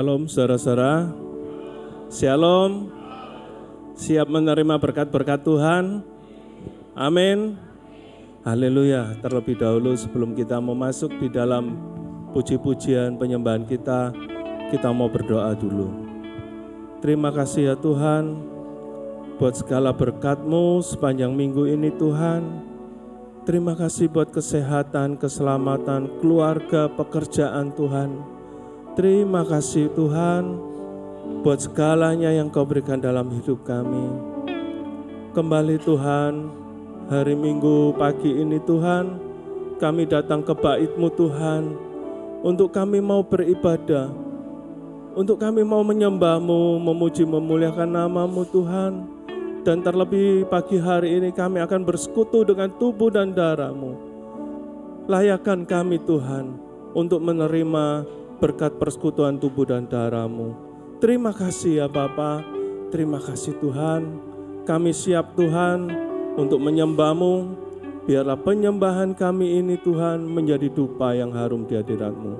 Shalom saudara-saudara, Shalom, siap menerima berkat-berkat Tuhan, amin, haleluya. Terlebih dahulu sebelum kita mau masuk di dalam puji-pujian penyembahan kita mau berdoa dulu. Terima kasih ya Tuhan, buat segala berkat-Mu sepanjang minggu ini Tuhan. Terima kasih buat kesehatan, keselamatan, keluarga, pekerjaan Tuhan. Terima kasih Tuhan buat segalanya yang Kau berikan dalam hidup kami. Kembali Tuhan, hari Minggu pagi ini Tuhan, kami datang ke bait-Mu Tuhan, untuk kami mau beribadah, untuk kami mau menyembah-Mu, memuji, memuliakan nama-Mu Tuhan. Dan terlebih pagi hari ini kami akan bersekutu dengan tubuh dan darah-Mu. Layakkan kami Tuhan untuk menerima berkat persekutuan tubuh dan darah-Mu. Terima kasih ya Bapa, terima kasih Tuhan. Kami siap Tuhan untuk menyembah-Mu. Biarlah penyembahan kami ini Tuhan menjadi dupa yang harum di hadirat-Mu.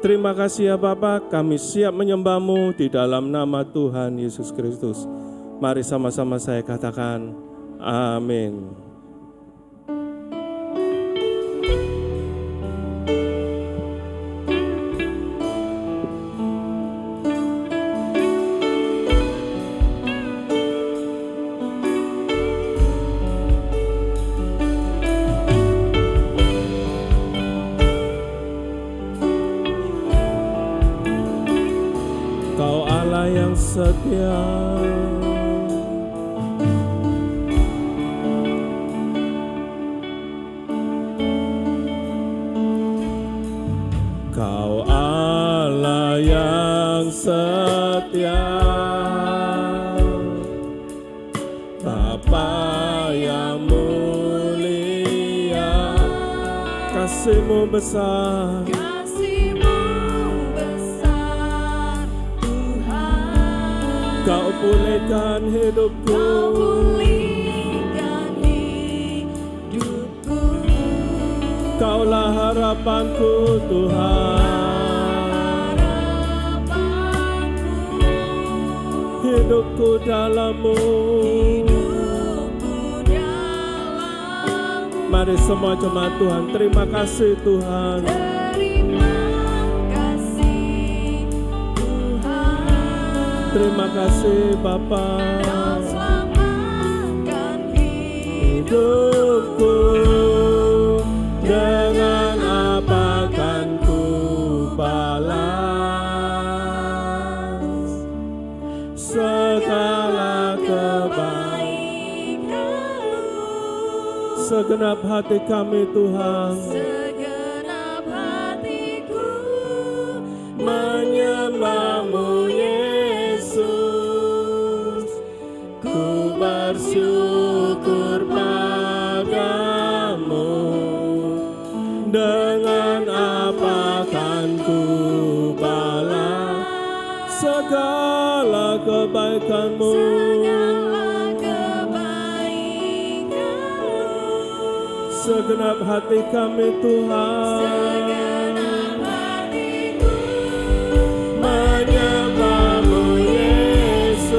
Terima kasih ya Bapa, kami siap menyembah-Mu di dalam nama Tuhan Yesus Kristus. Mari sama-sama saya katakan, amin. Kau Allah yang setia, Kau Allah yang setia, Bapa yang mulia, kasih-Mu besar. Kau pulihkan hidupku, Kaulah harapanku Tuhan, hidupku dalam-Mu. Mari semua jemaat Tuhan, terima kasih Tuhan. Terima kasih Bapa, hidupku dengan apa kan ku balas segala kebaikan-Mu. Segenap hati kami Tuhan, segenap hatiku menyembah-Mu Yesus. Ku bersyukur padamu, dengan apa kan ku balas segala kebaikan-Mu. Segenap hati kami Tuhan, menyembah-Mu Yesus.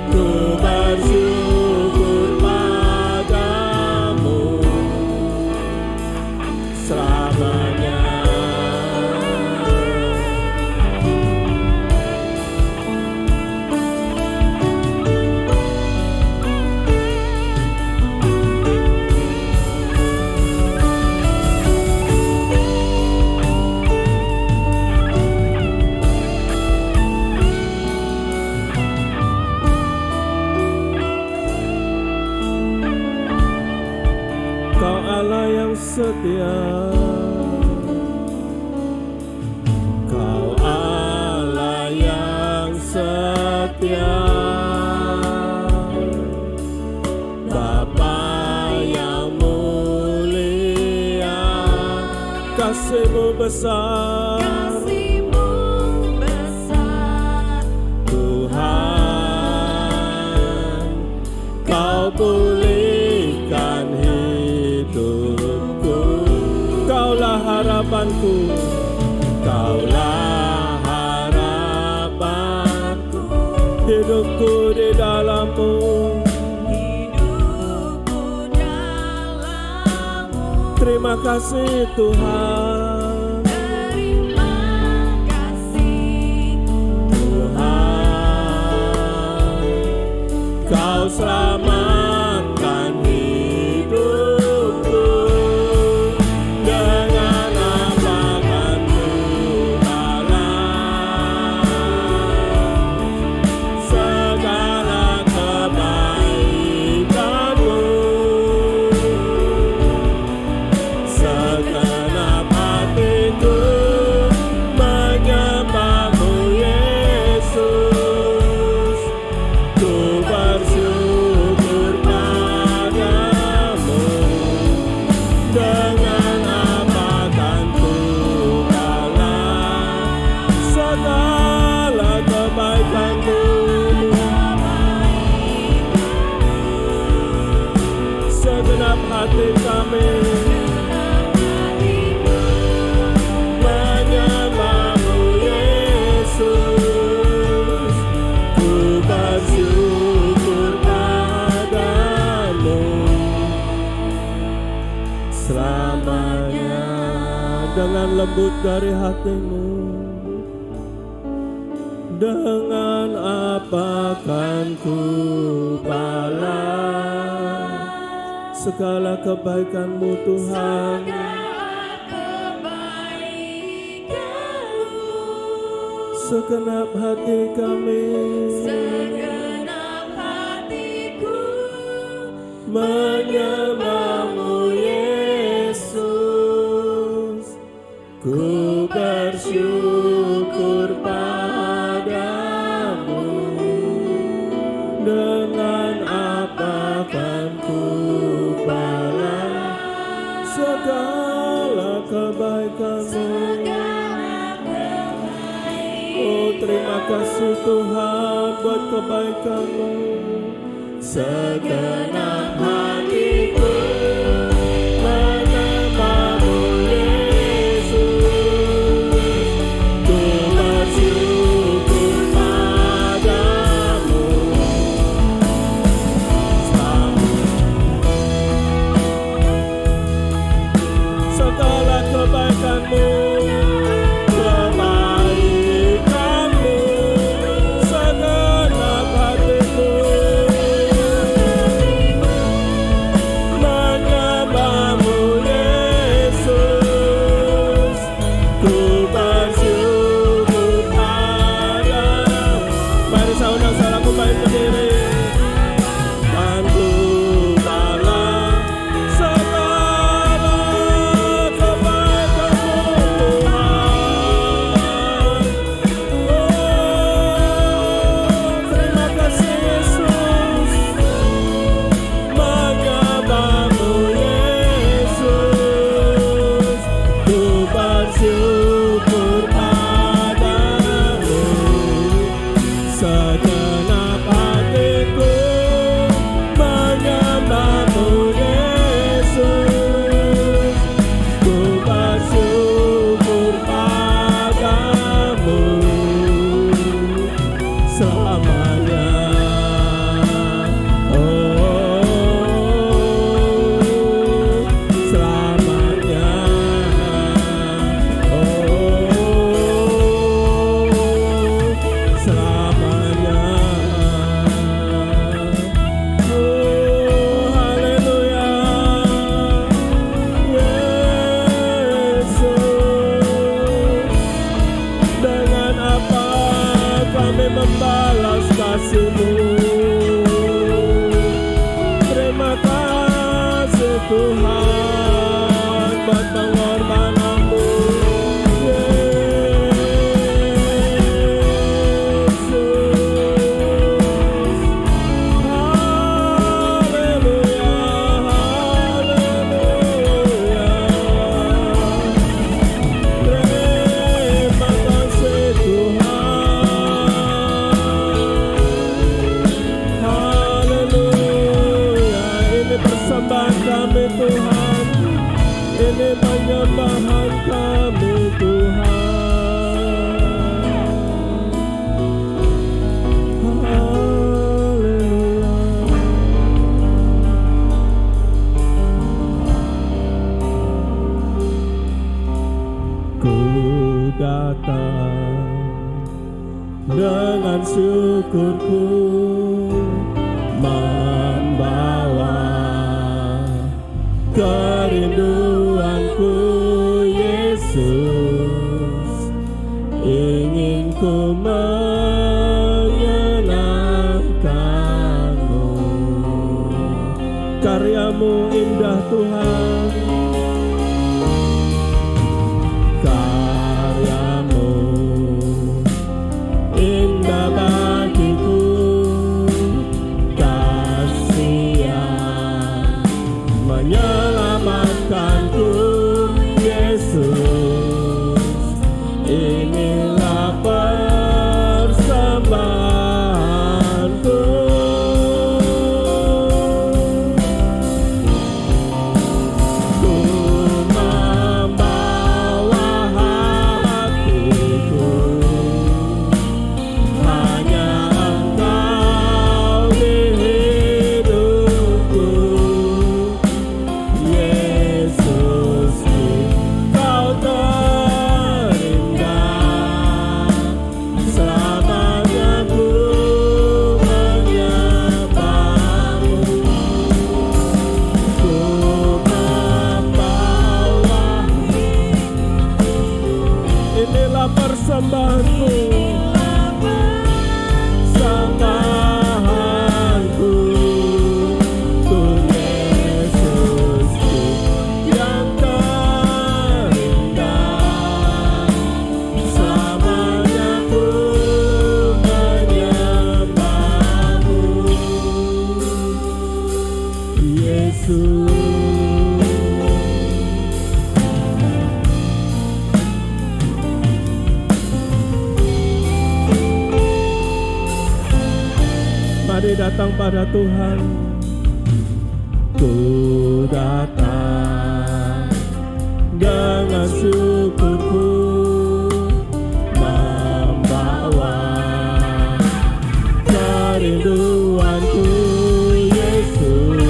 Ku bersyukur padamu selamanya. Kau Allah yang setia, Kau Allah yang setia, Bapa yang mulia, kasih-Mu besar, Tuhan. Kau pulihkan hidupku, Kaulah harapanku, Kaulah hidupku di dalam-Mu. Terima kasih Tuhan. Terima kasih Tuhan, Kau selamatkan hidupku. Dengan apa kan ku balas segala kebaikan-Mu. Segenap hatiku menyembah-Mu Yesus. Ku bersyukur padamu. Dengan apa kan ku balas segala kebaikan-Mu. Segenap hati kami menyembah-Mu Yesus. Ku bersyukur padamu selamanya. Dengan lembut dari hatimu, dengan apa kan ku balas segala kebaikan-Mu Tuhan. Segenap hati kami segenap hatiku menyembah-Mu Yesus. Ku bersyukur padamu. Dengan apa kan ku balas segala kebaikan-Mu. Oh, terima kasih Tuhan buat kebaikan-Mu. Segenap hatiku menyembah-Mu Yesus. Ku bersyukur padamu. Segala kebaikan-Mu, kebaikan-Mu, segenap hatiku menyembah-Mu Yesus. Ku bersyukur padamu. Mari saudara ku baik berdiri. Dan ku balas segala kebaikan-Mu Tuhan. Oh, terima kasih Yesus. Menyembah-Mu Yesus. Ku bersyukur padamu. Segenap hatiku menyembah-Mu Yesus. Ku bersyukur padamu selamanya. Oh, selamanya. Oh, selamanya. Oh, haleluya. Yesus, dengan apa kami membalas kasih-Mu. Terima kasih Tuhan buat pengorbanan-Mu. Yesus, haleluya, haleluya. Terima kasih Tuhan. datang dengan syukurku membawa kerinduanku Yesus, ingin ku menyenangkanmu. Karyamu indah Tuhan, karyamu indah bagiku, kasih yang menyelamatkanku Yesus, inilah persembahanku. Ku membawa hatiku, hanya Engkau di hidupku Yesusku, Kau terindah, selamanya ku menyembahmu. Ku membawa, inilah persembahanku, persembahanku untuk Yesusku yang terindah, selamanya ku menyembahmu Yesus. Mari datang pada Tuhan. Ku datang dengan syukurku membawa kerinduanku Yesus,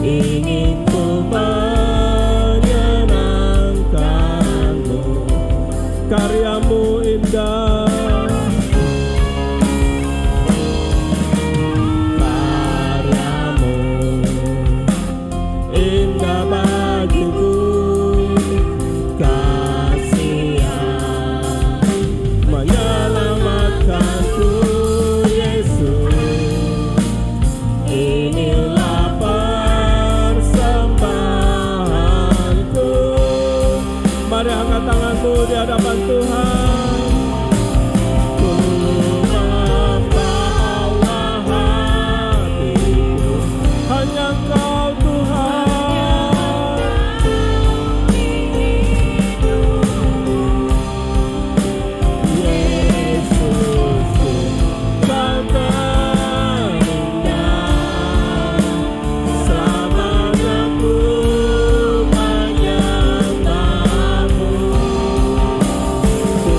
ingin ku menyenangkanmu. Karyamu indah, karyamu indah bagiku, kasih yang menyelamatkanku Yesus, inilah persembahanku. Mari angkat tanganmu di hadapan Tuhan. Ku membawa hatiku, hanya Engkau Tuhan. Yesusku, Kau terindah, selamanya ku menyembahmu. Ku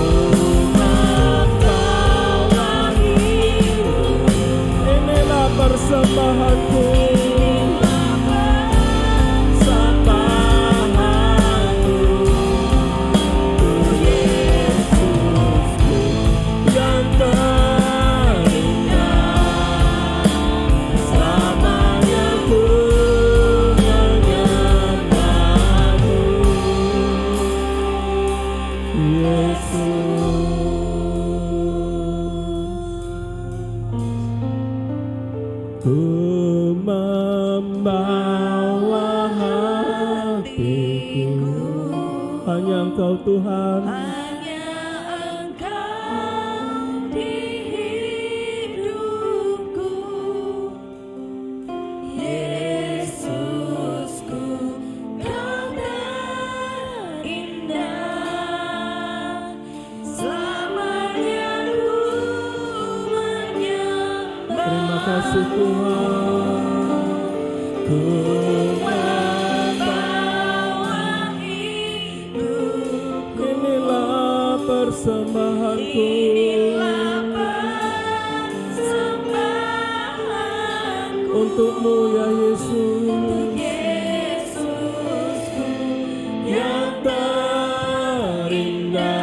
membawa hidup, inilah persembahanku, persembahanku untuk Yesusku yang terindah, selamanya ku menyembahmu Yesus. Ku membawa hatiku, hanya Engkau Tuhan. Hanya Engkau di hidupku Yesusku, Kau terindah, selamanya ku menyembah. Terima kasih Tuhan. Ku Membawa hidupku, inilah persembahanku, inilah persembahanku untukmu ya Yesus, Yesusku yang terindah,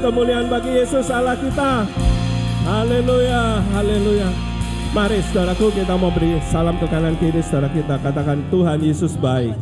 kemuliaan bagi Yesus Allah kita. Haleluya, haleluya. Mari saudaraku, kita mau beri salam ke kanan kiri saudara kita. Katakan, Tuhan Yesus baik.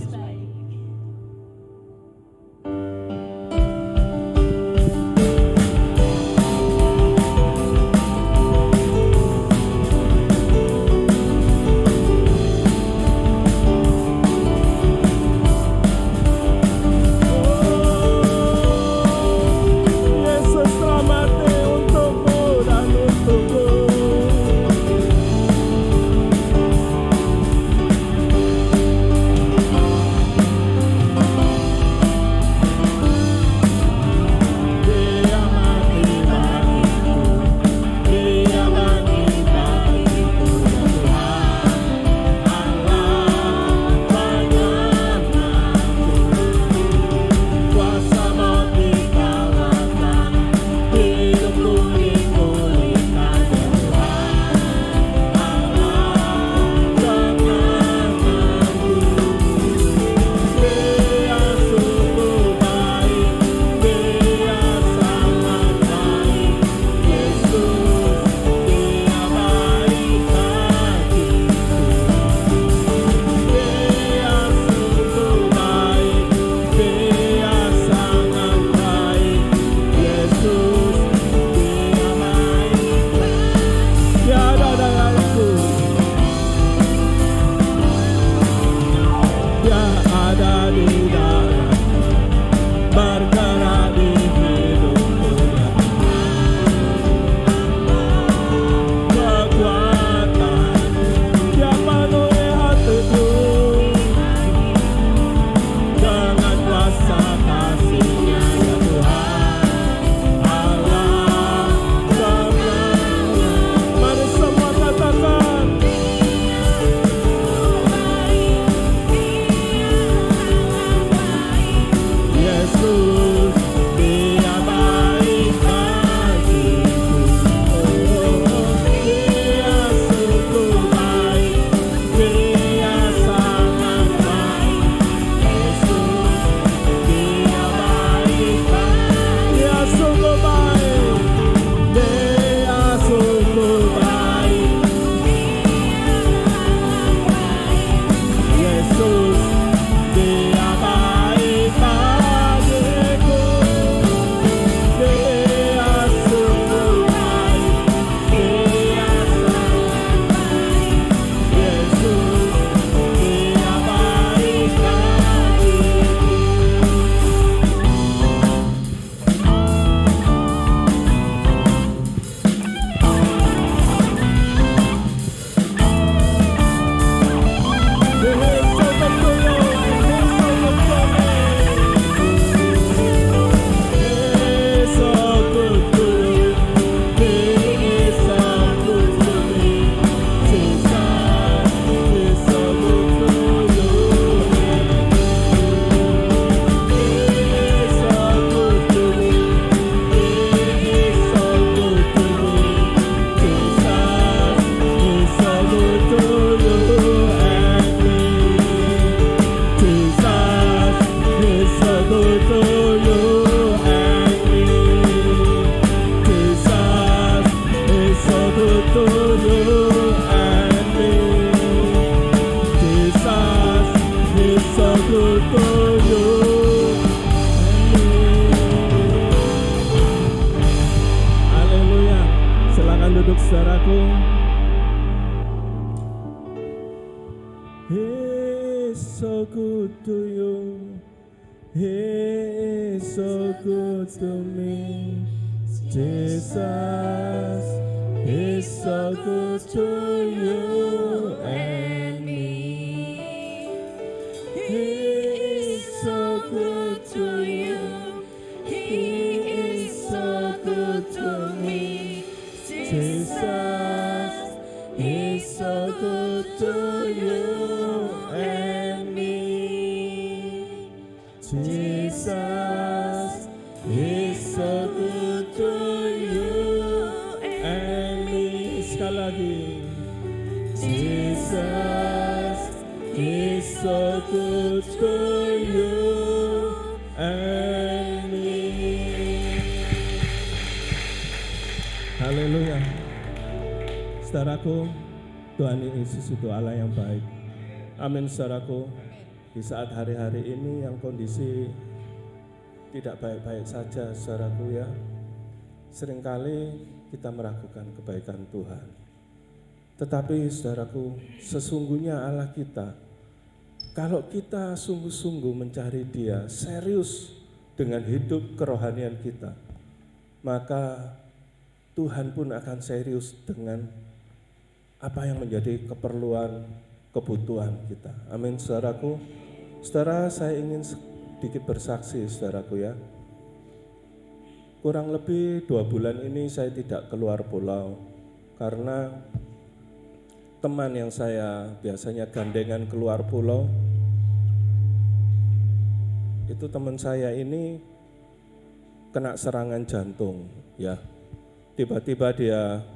Saudaraku, Tuhan Yesus itu Allah yang baik. Amin, saudaraku. Di saat hari-hari ini yang kondisi tidak baik-baik saja, saudaraku ya. Seringkali kita meragukan kebaikan Tuhan. Tetapi saudaraku, sesungguhnya Allah kita, kalau kita sungguh-sungguh mencari Dia, serius dengan hidup kerohanian kita, maka Tuhan pun akan serius dengan apa yang menjadi keperluan, kebutuhan kita. Amin, saudaraku. Saudara, saya ingin sedikit bersaksi, saudaraku ya. Kurang lebih 2 bulan ini saya tidak keluar pulau, karena teman yang saya biasanya gandengan keluar pulau, itu teman saya ini kena serangan jantung ya. Tiba-tiba dia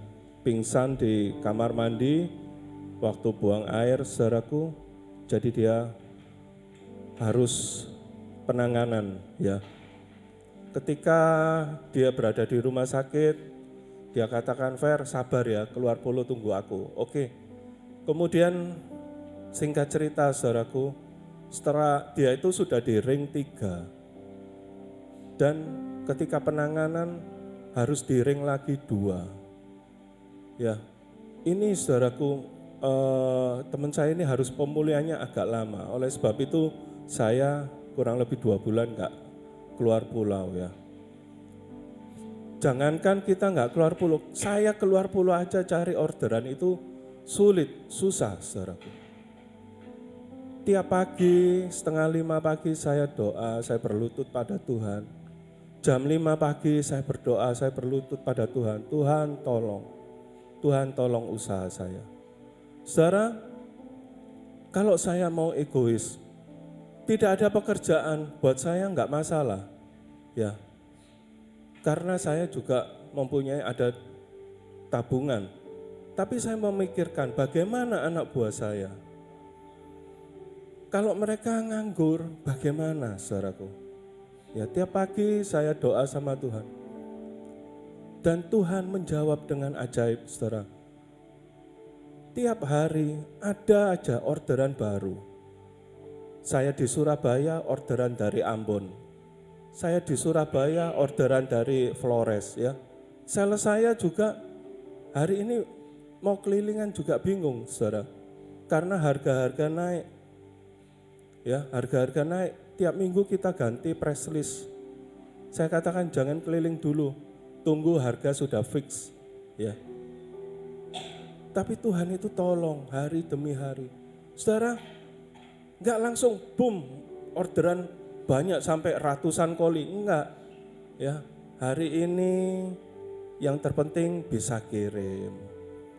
pingsan di kamar mandi waktu buang air, saudaraku. Jadi dia harus penanganan ya. Ketika dia berada di rumah sakit, dia katakan, "Fer, sabar ya, keluar pulau tunggu aku." Oke. Kemudian singkat cerita, saudaraku, setelah dia itu sudah di ring 3. Dan ketika penanganan harus di ring lagi 2. Ya, ini saudaraku, teman saya ini harus pemulihannya agak lama. Oleh sebab itu saya kurang lebih 2 bulan enggak keluar pulau ya. Jangankan kita enggak keluar pulau, saya keluar pulau aja cari orderan itu sulit, susah saudaraku. Tiap pagi 4:30 pagi saya doa, saya berlutut pada Tuhan. Jam 5 pagi saya berdoa, saya berlutut pada Tuhan. Tuhan tolong usaha saya. Saudara, kalau saya mau egois, tidak ada pekerjaan, buat saya enggak masalah. Ya. Karena saya juga mempunyai ada tabungan. Tapi saya memikirkan bagaimana anak buah saya. Kalau mereka nganggur, bagaimana saudaraku? Ya, tiap pagi saya doa sama Tuhan. Dan Tuhan menjawab dengan ajaib, saudara. Tiap hari ada aja orderan baru. Saya di Surabaya orderan dari Ambon. Saya di Surabaya orderan dari Flores ya. Sales saya juga hari ini mau kelilingan juga bingung, saudara. Karena harga-harga naik. Ya, harga-harga naik. Tiap minggu kita ganti press list. Saya katakan jangan keliling dulu. Tunggu harga sudah fix. Ya. Tapi Tuhan itu tolong hari demi hari. Saudara, enggak langsung boom orderan banyak sampai ratusan koli, enggak. Ya, hari ini yang terpenting bisa kirim.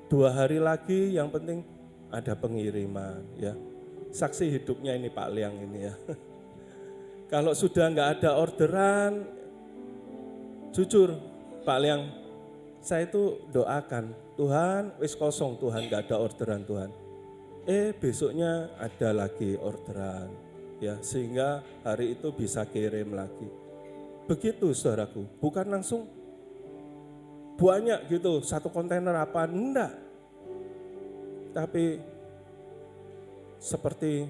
2 hari lagi yang penting ada pengiriman ya. Saksi hidupnya ini Pak Liang ini ya. Kalau sudah enggak ada orderan, jujur Pak Liang, saya itu doakan, Tuhan wis kosong Tuhan, enggak ada orderan Tuhan. Besoknya ada lagi orderan ya, sehingga hari itu bisa kirim lagi. Begitu saudaraku, bukan langsung banyak gitu, 1 kontainer apa, enggak. Tapi seperti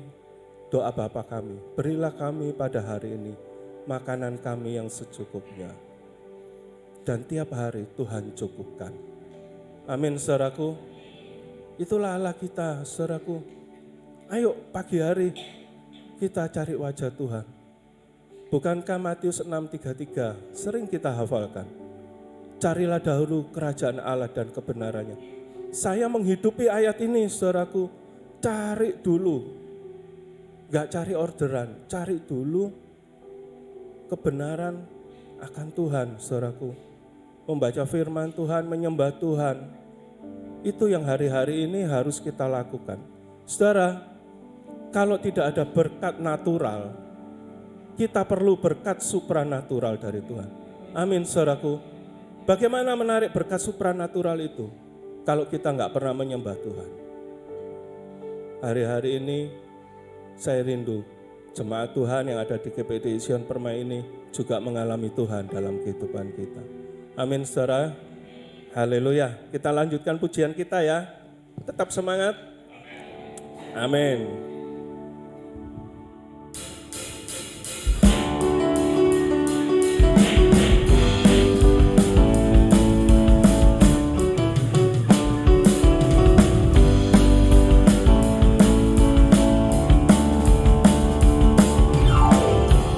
doa Bapa kami, berilah kami pada hari ini makanan kami yang secukupnya. Dan tiap hari Tuhan cukupkan. Amin saudaraku. Itulah Allah kita saudaraku. Ayo pagi hari kita cari wajah Tuhan. Bukankah Matius 6:33 sering kita hafalkan? Carilah dahulu kerajaan Allah dan kebenarannya. Saya menghidupi ayat ini saudaraku. Cari dulu. Gak cari orderan, cari dulu kebenaran akan Tuhan saudaraku. Membaca firman Tuhan, menyembah Tuhan. Itu yang hari-hari ini harus kita lakukan. Saudara, kalau tidak ada berkat natural, kita perlu berkat supranatural dari Tuhan. Amin saudaraku. Bagaimana menarik berkat supranatural itu kalau kita nggak pernah menyembah Tuhan? Hari-hari ini saya rindu jemaat Tuhan yang ada di GPD Sion Permai ini juga mengalami Tuhan dalam kehidupan kita. Amin saudara. Haleluya. Kita lanjutkan pujian kita ya. Tetap semangat. Amin.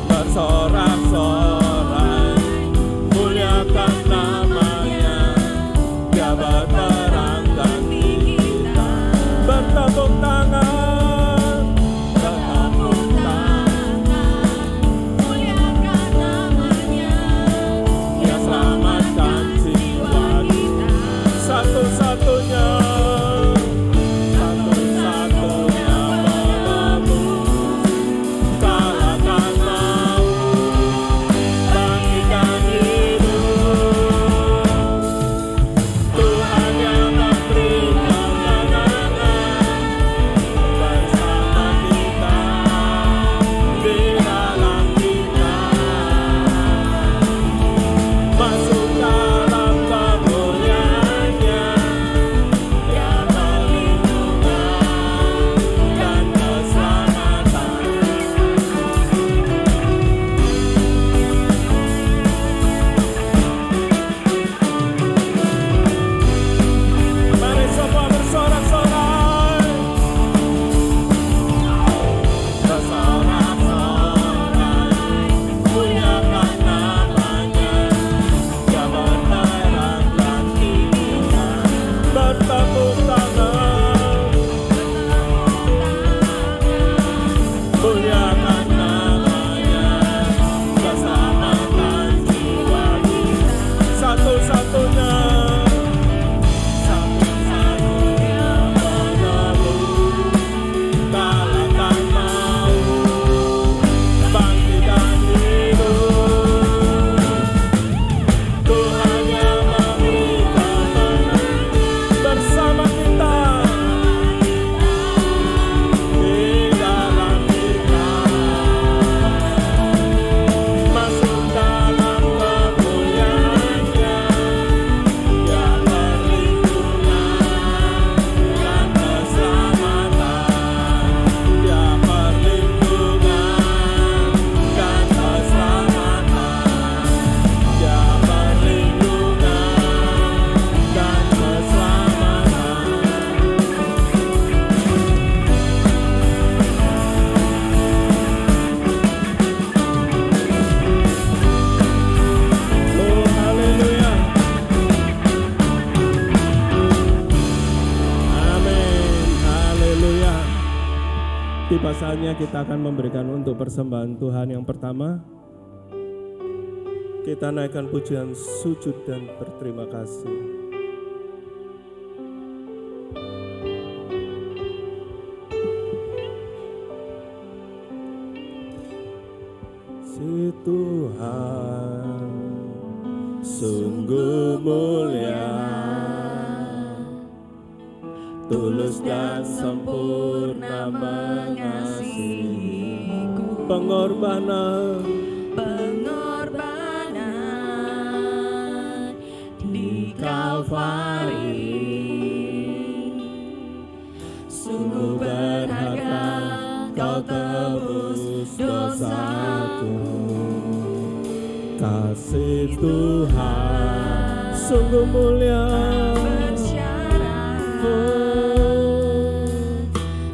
Bersorak-sorai, muliakan namanya, Dia berterangkan kita. Bertepuk tangan, muliakan namanya, Dia selamatkan jiwa kita. Satu-satunya penebus, kalahkan maut, bangkitkan hidup. Tuhan yang memberi kemenangan bersama kita, di dalam kita. Masuk dalam kemuliaan-Nya, Dia perlindungan dan keselamatan. Mari semua bersorak-sorai. Bersorak-sorai, muliakan namanya, Dia berterangkan kita. Bertepuk tangan, muliakan namanya, keselamatan jiwa kita. Satu-satunya penebus, kalahkan maut, bangkitkan hidup. Tuhan yang memberi kemenangan bersama kita, di dalam kita. Masuk dalam kemuliaan-Nya, Dia perlindungan dan keselamatan. Dia perlindungan dan keselamatan. Dia perlindungan dan keselamatan. Oh, haleluya. Amin. Haleluya. Tiba saatnya kita akan memberikan untuk persembahan Tuhan yang pertama. Kita naikkan pujian sujud dan berterima kasih. Si Tuhan sungguh mulia, tulus dan sempurna mengasihiku. Pengorbanan di Kalvari, sungguh berharga, Kau tebus dosaku. kasih Tuhan sungguh mulia, oh,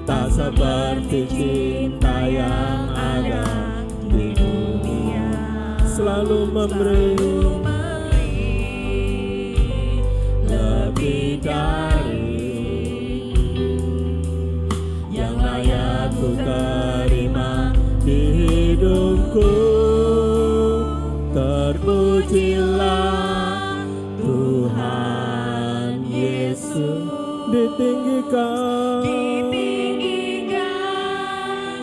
tak seperti cinta yang ada di dunia, selalu memberi lebih dari yang layak ku terima di hidupku. Terpujilah Tuhan Yesus, ditinggikan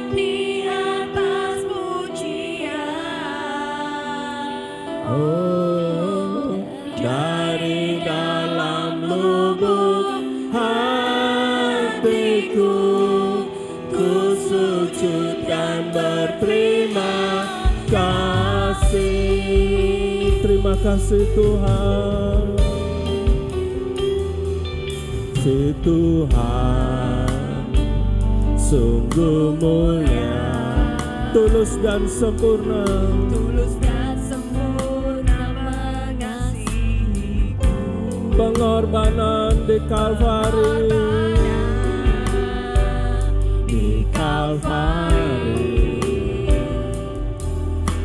di atas pujian. oh, dari dalam lubuk hatiku ku sujud dan berterima kasih. Terima kasih Tuhan. kasih Tuhan sungguh mulia, tulus dan sempurna, tulus dan sempurna mengasihiku. pengorbanan di Kalvari, di Kalvari,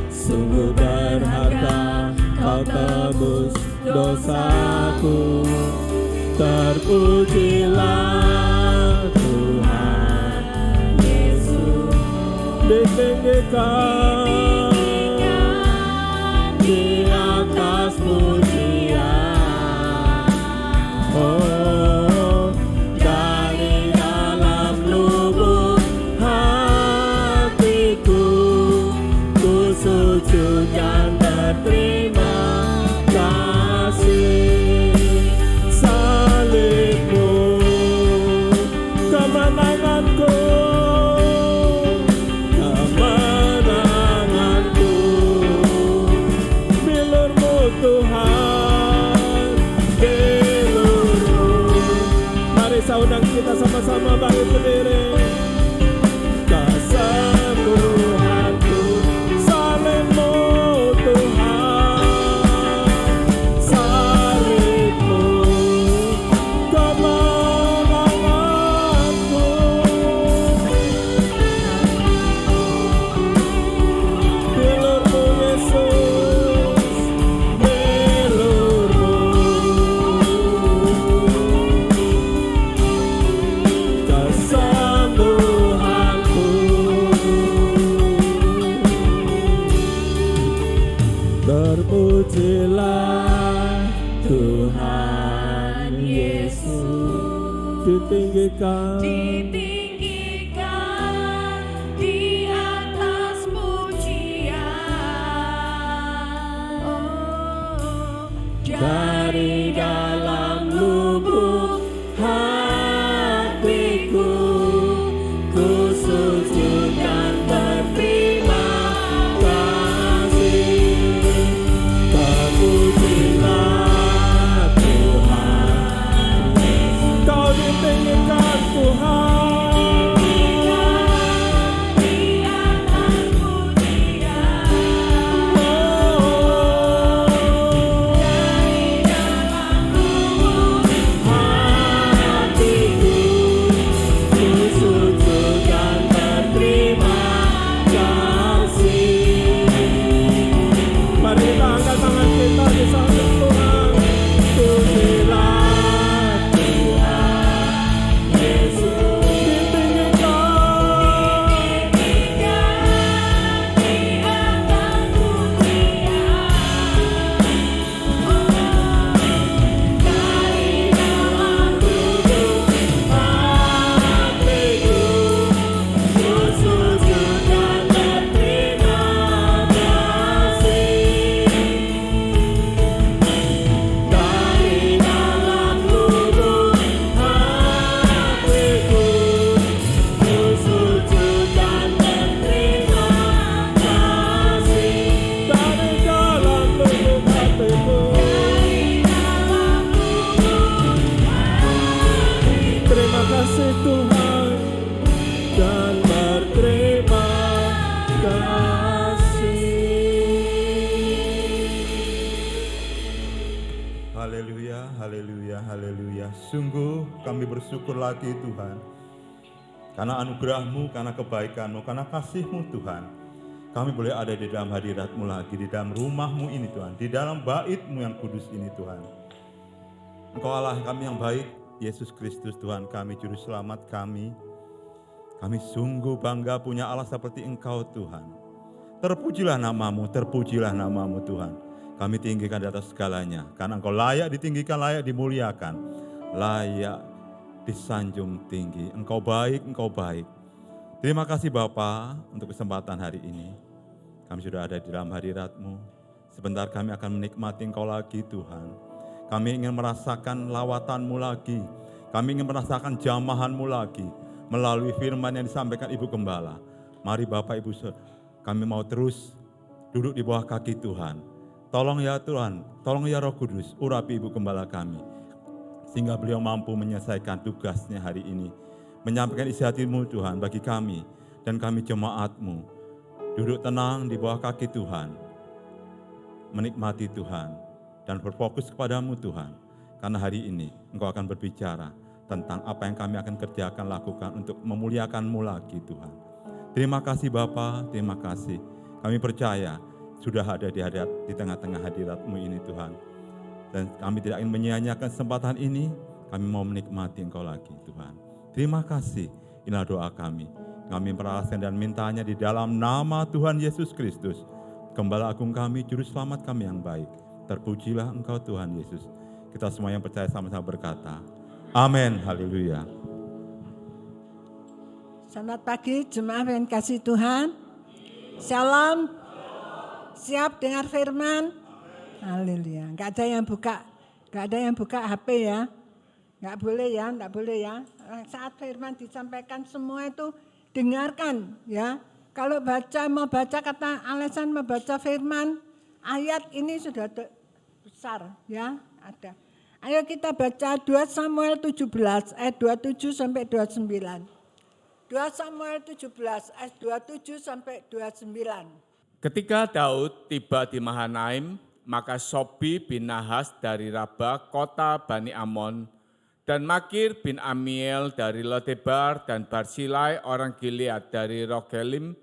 sungguh berharga kau tebus dosaku. Terpujilah Tuhan Yesus, ditinggikan di atas pujian. Oh, dari dalam lubuk hatiku, ku sujud dan berterima kasih. Salibmu kemenanganku, kemenanganku. Bilurmu Tuhan, bilurmu. Mari saya undang kita sama-sama bangkit berdiri. Kesembuhanku, salibmu Tuhan, salibmu kemenanganku. Bilurmu Yesus, bilurmu. Kesembuhanku, terpujilah Tuhan Yesus, ditinggikan Ditinggikan di atas pujian. Oh, dari dalam lubuk hatiku, ku sujud dan berterima kasih. Terpujilah Tuhan, kau ditinggikan Tuhan, di atas pujian. oh, Dari dalam lubuk hatiku, ku sujud dan berterima kasih. Mari kita angkat tangan kita di sambut Tuhan. Pujilah Tuhan Yesus, ditinggikan di atas pujian. Dari dalam lubuk hatiku, ku sujud dan berterima kasih. Dari dalam lubuk hatiku, ku sujud dan berterima kasih. Dari dalam lubuk hatiku, terima kasih Tuhan dan berterima kasih. Haleluya, haleluya, haleluya. Sungguh kami bersyukur lagi Tuhan, karena anugerah-Mu, karena kebaikan-Mu, karena kasih-Mu Tuhan. Kami boleh ada di dalam hadirat-Mu lagi, di dalam rumah-Mu ini Tuhan, di dalam bait-Mu yang kudus ini Tuhan. Engkau Allah kami yang baik, Yesus Kristus Tuhan kami, Juru Selamat kami. Kami sungguh bangga punya Allah seperti Engkau Tuhan. Terpujilah nama-Mu, terpujilah nama-Mu Tuhan. Kami tinggikan di atas segalanya, karena Engkau layak ditinggikan, layak dimuliakan, layak disanjung tinggi. Engkau baik, Engkau baik. Terima kasih Bapa untuk kesempatan hari ini. Kami sudah ada di dalam hadirat-Mu. Sebentar kami akan menikmati Engkau lagi Tuhan. Kami ingin merasakan lawatan-Mu lagi. Kami ingin merasakan jamahan-Mu lagi. Melalui firman yang disampaikan Ibu Gembala. Mari Bapak Ibu, kami mau terus duduk di bawah kaki Tuhan. Tolong ya Tuhan, tolong ya Roh Kudus, urapi Ibu Gembala kami. sehingga beliau mampu menyelesaikan tugasnya hari ini. Menyampaikan isi hati-Mu Tuhan bagi kami dan kami jemaat-Mu. Duduk tenang di bawah kaki Tuhan, menikmati Tuhan dan berfokus kepadamu Tuhan. Karena hari ini Engkau akan berbicara tentang apa yang kami akan kerjakan, lakukan untuk memuliakan-Mu lagi Tuhan. Terima kasih Bapa, terima kasih. Kami percaya sudah ada di tengah-tengah hadirat-Mu ini Tuhan. Dan kami tidak ingin menyia-nyiakan kesempatan ini, kami mau menikmati Engkau lagi Tuhan. Terima kasih, inilah doa kami. Kami merahasiakan dan mintanya di dalam nama Tuhan Yesus Kristus. Gembala agung kami, juru selamat kami yang baik. Terpujilah Engkau Tuhan Yesus. Kita semua yang percaya sama-sama berkata, amin, haleluya. Selamat pagi jemaat yang kasih Tuhan. Shalom. Siap dengar firman? Haleluya. Enggak ada yang buka HP ya. Enggak boleh ya. Saat firman disampaikan semua itu dengarkan ya. Kalau mau baca kata alasan membaca firman, ayat ini sudah besar ya, ada. Ayo kita baca 2 Samuel 17 ayat 27 sampai 29. 2 Samuel 17 ayat 27 sampai 29. Ketika Daud tiba di Mahanaim, maka Sobi bin Nahas dari Raba kota Bani Amon dan Makir bin Amiel dari Lodebar dan Barsilai orang Gilead dari Rogelim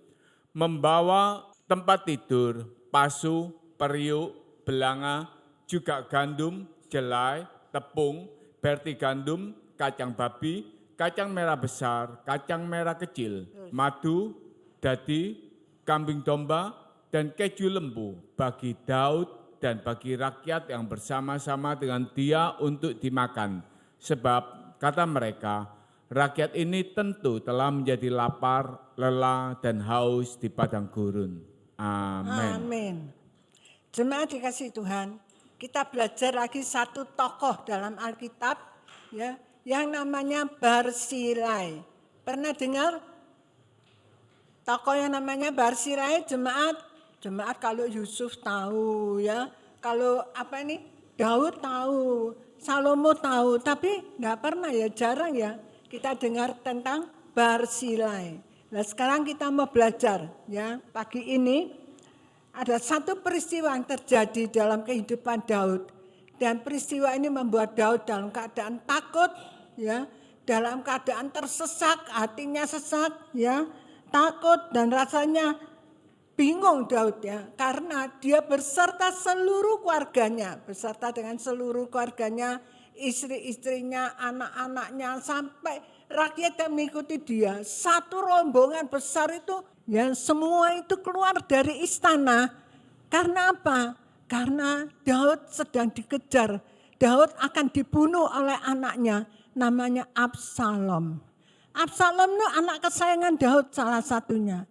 membawa tempat tidur, pasu, periuk, belanga, juga gandum, jelai, tepung, berti gandum, kacang babi, kacang merah besar, kacang merah kecil, madu, dadi, kambing domba, dan keju lembu bagi Daud dan bagi rakyat yang bersama-sama dengan dia untuk dimakan. Sebab kata mereka, rakyat ini tentu telah menjadi lapar, lelah, dan haus di padang gurun. Amin. Amin. Jemaat dikasih Tuhan, kita belajar lagi satu tokoh dalam Alkitab ya, yang namanya Barsilai. Pernah dengar tokoh yang namanya Barsilai? Jemaat kalau Yusuf tahu ya, kalau Daud tahu, Salomo tahu, tapi nggak pernah ya, jarang ya kita dengar tentang Barsilai. Nah sekarang kita mau belajar ya, pagi ini ada satu peristiwa yang terjadi dalam kehidupan Daud. Dan peristiwa ini membuat Daud dalam keadaan takut ya, dalam keadaan tersesak, hatinya sesak ya, takut dan rasanya bingung Daud ya, karena dia beserta seluruh keluarganya, beserta dengan seluruh keluarganya, istri-istrinya, anak-anaknya, sampai rakyat yang mengikuti dia. Satu rombongan besar itu, yang semua itu keluar dari istana. Karena apa? Karena Daud sedang dikejar. Daud akan dibunuh oleh anaknya, namanya Absalom. Absalom itu anak kesayangan Daud salah satunya.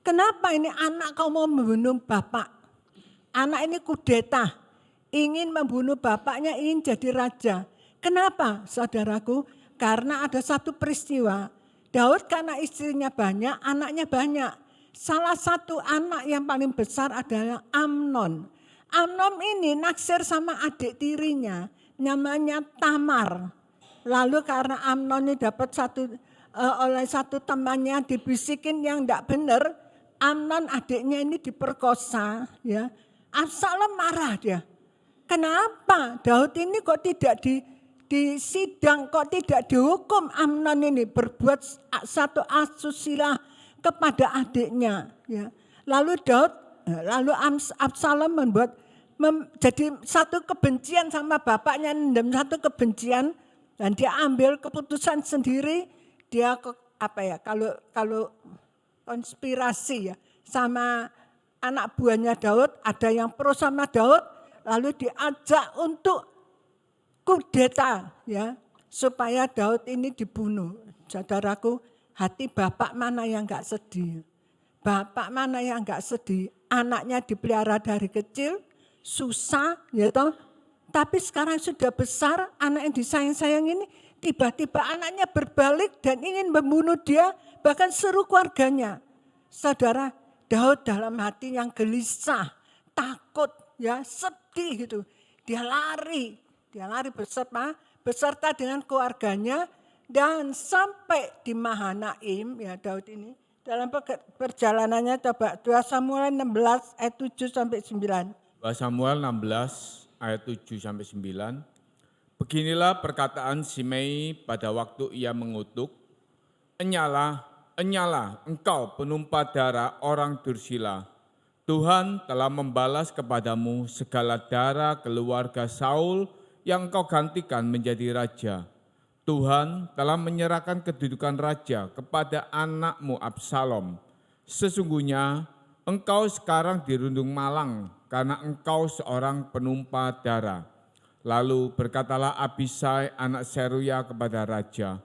Kenapa ini anak kau mau membunuh bapak? Anak ini kudeta, ingin membunuh bapaknya, ingin jadi raja. Kenapa saudaraku? Karena ada satu peristiwa. Daud karena istrinya banyak, anaknya banyak. Salah satu anak yang paling besar adalah Amnon. Amnon ini naksir sama adik tirinya, namanya Tamar. Lalu karena Amnon ini dapat oleh satu temannya dibisikin yang tidak benar, Amnon adiknya ini diperkosa, ya. Absalom marah dia. Kenapa Daud ini kok tidak disidang, kok tidak dihukum? Amnon ini berbuat satu asusila kepada adiknya, ya. Lalu Absalom jadi satu kebencian sama bapaknya, dan satu kebencian, dan dia ambil keputusan sendiri. Dia kalau konspirasi ya sama anak buahnya Daud, ada yang pro sama Daud, lalu diajak untuk kudeta ya, supaya Daud ini dibunuh. Saudaraku, hati bapak mana yang enggak sedih? Bapak mana yang enggak sedih? Anaknya dipelihara dari kecil, susah ya toh. Tapi sekarang sudah besar, anak yang disayang-sayang ini tiba-tiba anaknya berbalik dan ingin membunuh dia, bahkan seluruh keluarganya. Saudara, Daud dalam hati yang gelisah, takut, ya sedih gitu. Dia lari beserta dengan keluarganya dan sampai di Mahanaim, ya Daud ini dalam perjalanannya coba 2 Samuel 16 ayat 7 sampai 9. 2 Samuel 16 ayat 7 sampai 9. Beginilah perkataan Simei pada waktu ia mengutuk, Enyalah, enyalah engkau penumpah darah orang dursila. Tuhan telah membalas kepadamu segala darah keluarga Saul yang engkau gantikan menjadi raja. Tuhan telah menyerahkan kedudukan raja kepada anakmu Absalom. Sesungguhnya engkau sekarang dirundung malang karena engkau seorang penumpah darah. Lalu berkatalah Abisai anak Seruya kepada raja,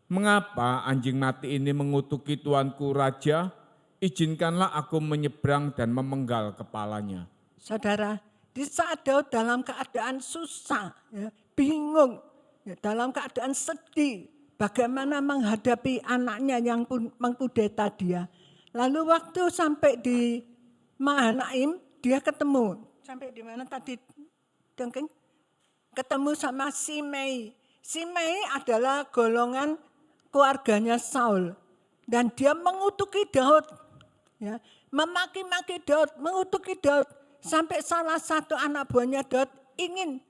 mengapa anjing mati ini mengutuki tuanku raja? Izinkanlah aku menyeberang dan memenggal kepalanya. Saudara, di saat Daud dalam keadaan susah, ya, bingung, ya, dalam keadaan sedih, bagaimana menghadapi anaknya yang mengkudeta dia. Lalu waktu sampai di Mahanaim, dia ketemu. Sampai di mana tadi, Dengking? Ketemu sama Simei. Simei adalah golongan keluarganya Saul. Dan dia mengutuki Daud. Ya, memaki-maki Daud, mengutuki Daud. Sampai salah satu anak buahnya Daud ingin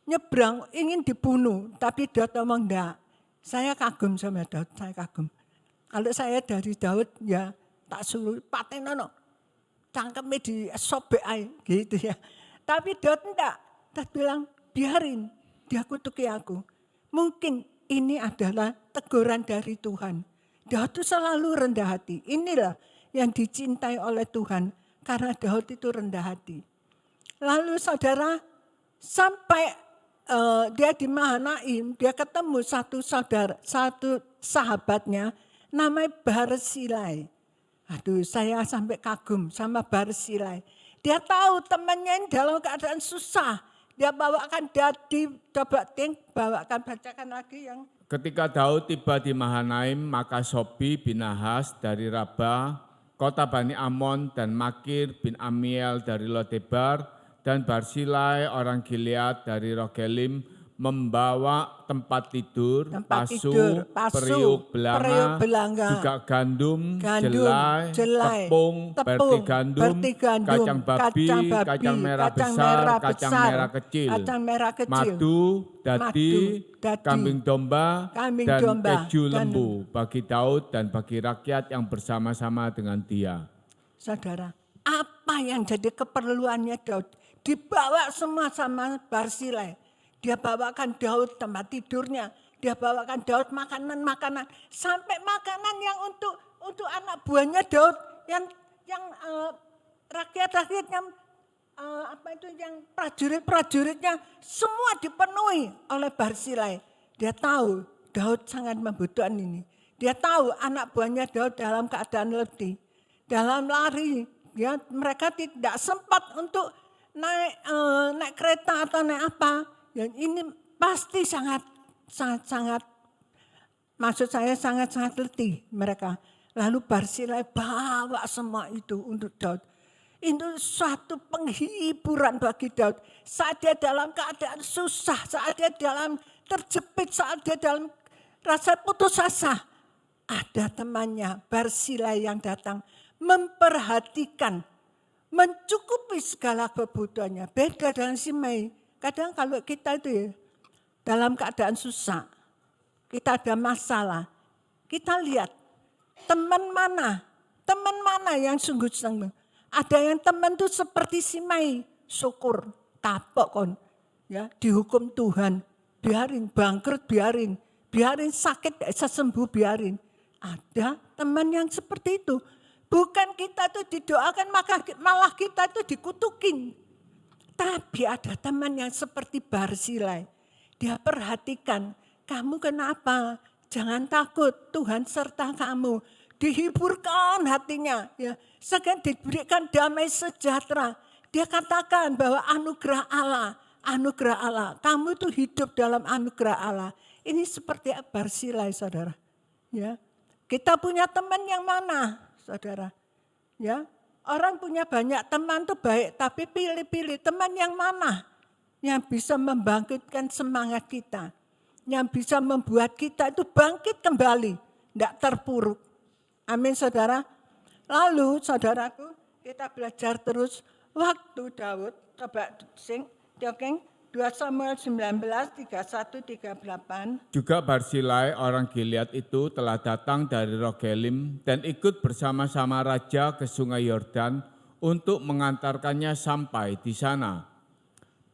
nyebrang, ingin dibunuh. Tapi Daud ngomong, enggak. Saya kagum sama Daud, saya kagum. Kalau saya dari Daud, ya tak suruh patenono. Cangkemnya disobek aja, gitu ya. Tapi Daud enggak. Daud bilang, biarin, dia kutuki aku. Mungkin ini adalah teguran dari Tuhan. Daud itu selalu rendah hati. Inilah yang dicintai oleh Tuhan. Karena Daud itu rendah hati. Lalu saudara, sampai dia di Mahanaim, dia ketemu satu sahabatnya, namanya Barsilai. Aduh, saya sampai kagum sama Barsilai. Dia tahu temannya ini dalam keadaan susah. Dia bawakan dadi, coba bacakan lagi yang. Ketika Daud tiba di Mahanaim, maka Sobi bin Nahas dari Rabah, kota Bani Amon, dan Makir bin Amiel dari Lodebar, dan Barsilai orang Gilead dari Rogelim, membawa tempat tidur, pasu, periuk belanga, juga gandum, jelai, tepung, berti gandum, kacang babi, kacang merah besar, kacang merah kecil, madu, dadi, kambing domba, dan keju lembu bagi Daud dan bagi rakyat yang bersama-sama dengan dia. Saudara, apa yang jadi keperluannya Daud? Dibawa semua sama Barsilai. Dia bawakan Daud tempat tidurnya. Dia bawakan Daud makanan-makanan. Sampai makanan yang untuk anak buahnya Daud. Yang rakyat-rakyatnya, yang prajurit-prajuritnya. Semua dipenuhi oleh Barsilai. Dia tahu Daud sangat membutuhkan ini. Dia tahu anak buahnya Daud dalam keadaan letih. Dalam lari. Ya, mereka tidak sempat untuk naik kereta atau naik apa. Dan ini pasti sangat letih mereka. Lalu Barsilai bawa semua itu untuk Daud. Itu suatu penghiburan bagi Daud. Saat dia dalam keadaan susah, saat dia dalam terjepit, saat dia dalam rasa putus asa. Ada temannya Barsilai yang datang memperhatikan, mencukupi segala kebutuhannya. Beda dengan Simei. Kadang kalau kita itu ya, dalam keadaan susah, kita ada masalah, kita lihat teman mana yang sungguh-sungguh. Ada yang teman itu seperti Simei, syukur, kapok kon, ya dihukum Tuhan, biarin bangkrut, biarin sakit bisa sembuh, biarin. Ada teman yang seperti itu. Bukan kita itu didoakan malah kita itu dikutukin. Tapi ada teman yang seperti Barsilai. Dia perhatikan, kamu kenapa? Jangan takut, Tuhan serta kamu. Dihiburkan hatinya. Ya. Sekarang diberikan damai sejahtera. Dia katakan bahwa anugerah Allah. Kamu itu hidup dalam anugerah Allah. Ini seperti Barsilai, saudara. Ya. Kita punya teman yang mana, saudara? Ya. Orang punya banyak teman itu baik, tapi pilih-pilih teman yang mana yang bisa membangkitkan semangat kita. yang bisa membuat kita itu bangkit kembali, tidak terpuruk. Amin saudara. Lalu saudaraku, kita belajar terus waktu Daud, coba sing, Tiokeng, 2 Samuel 19, 31, 38. Juga Barsilai orang Gilead itu telah datang dari Rogelim dan ikut bersama-sama raja ke sungai Yordan untuk mengantarkannya sampai di sana.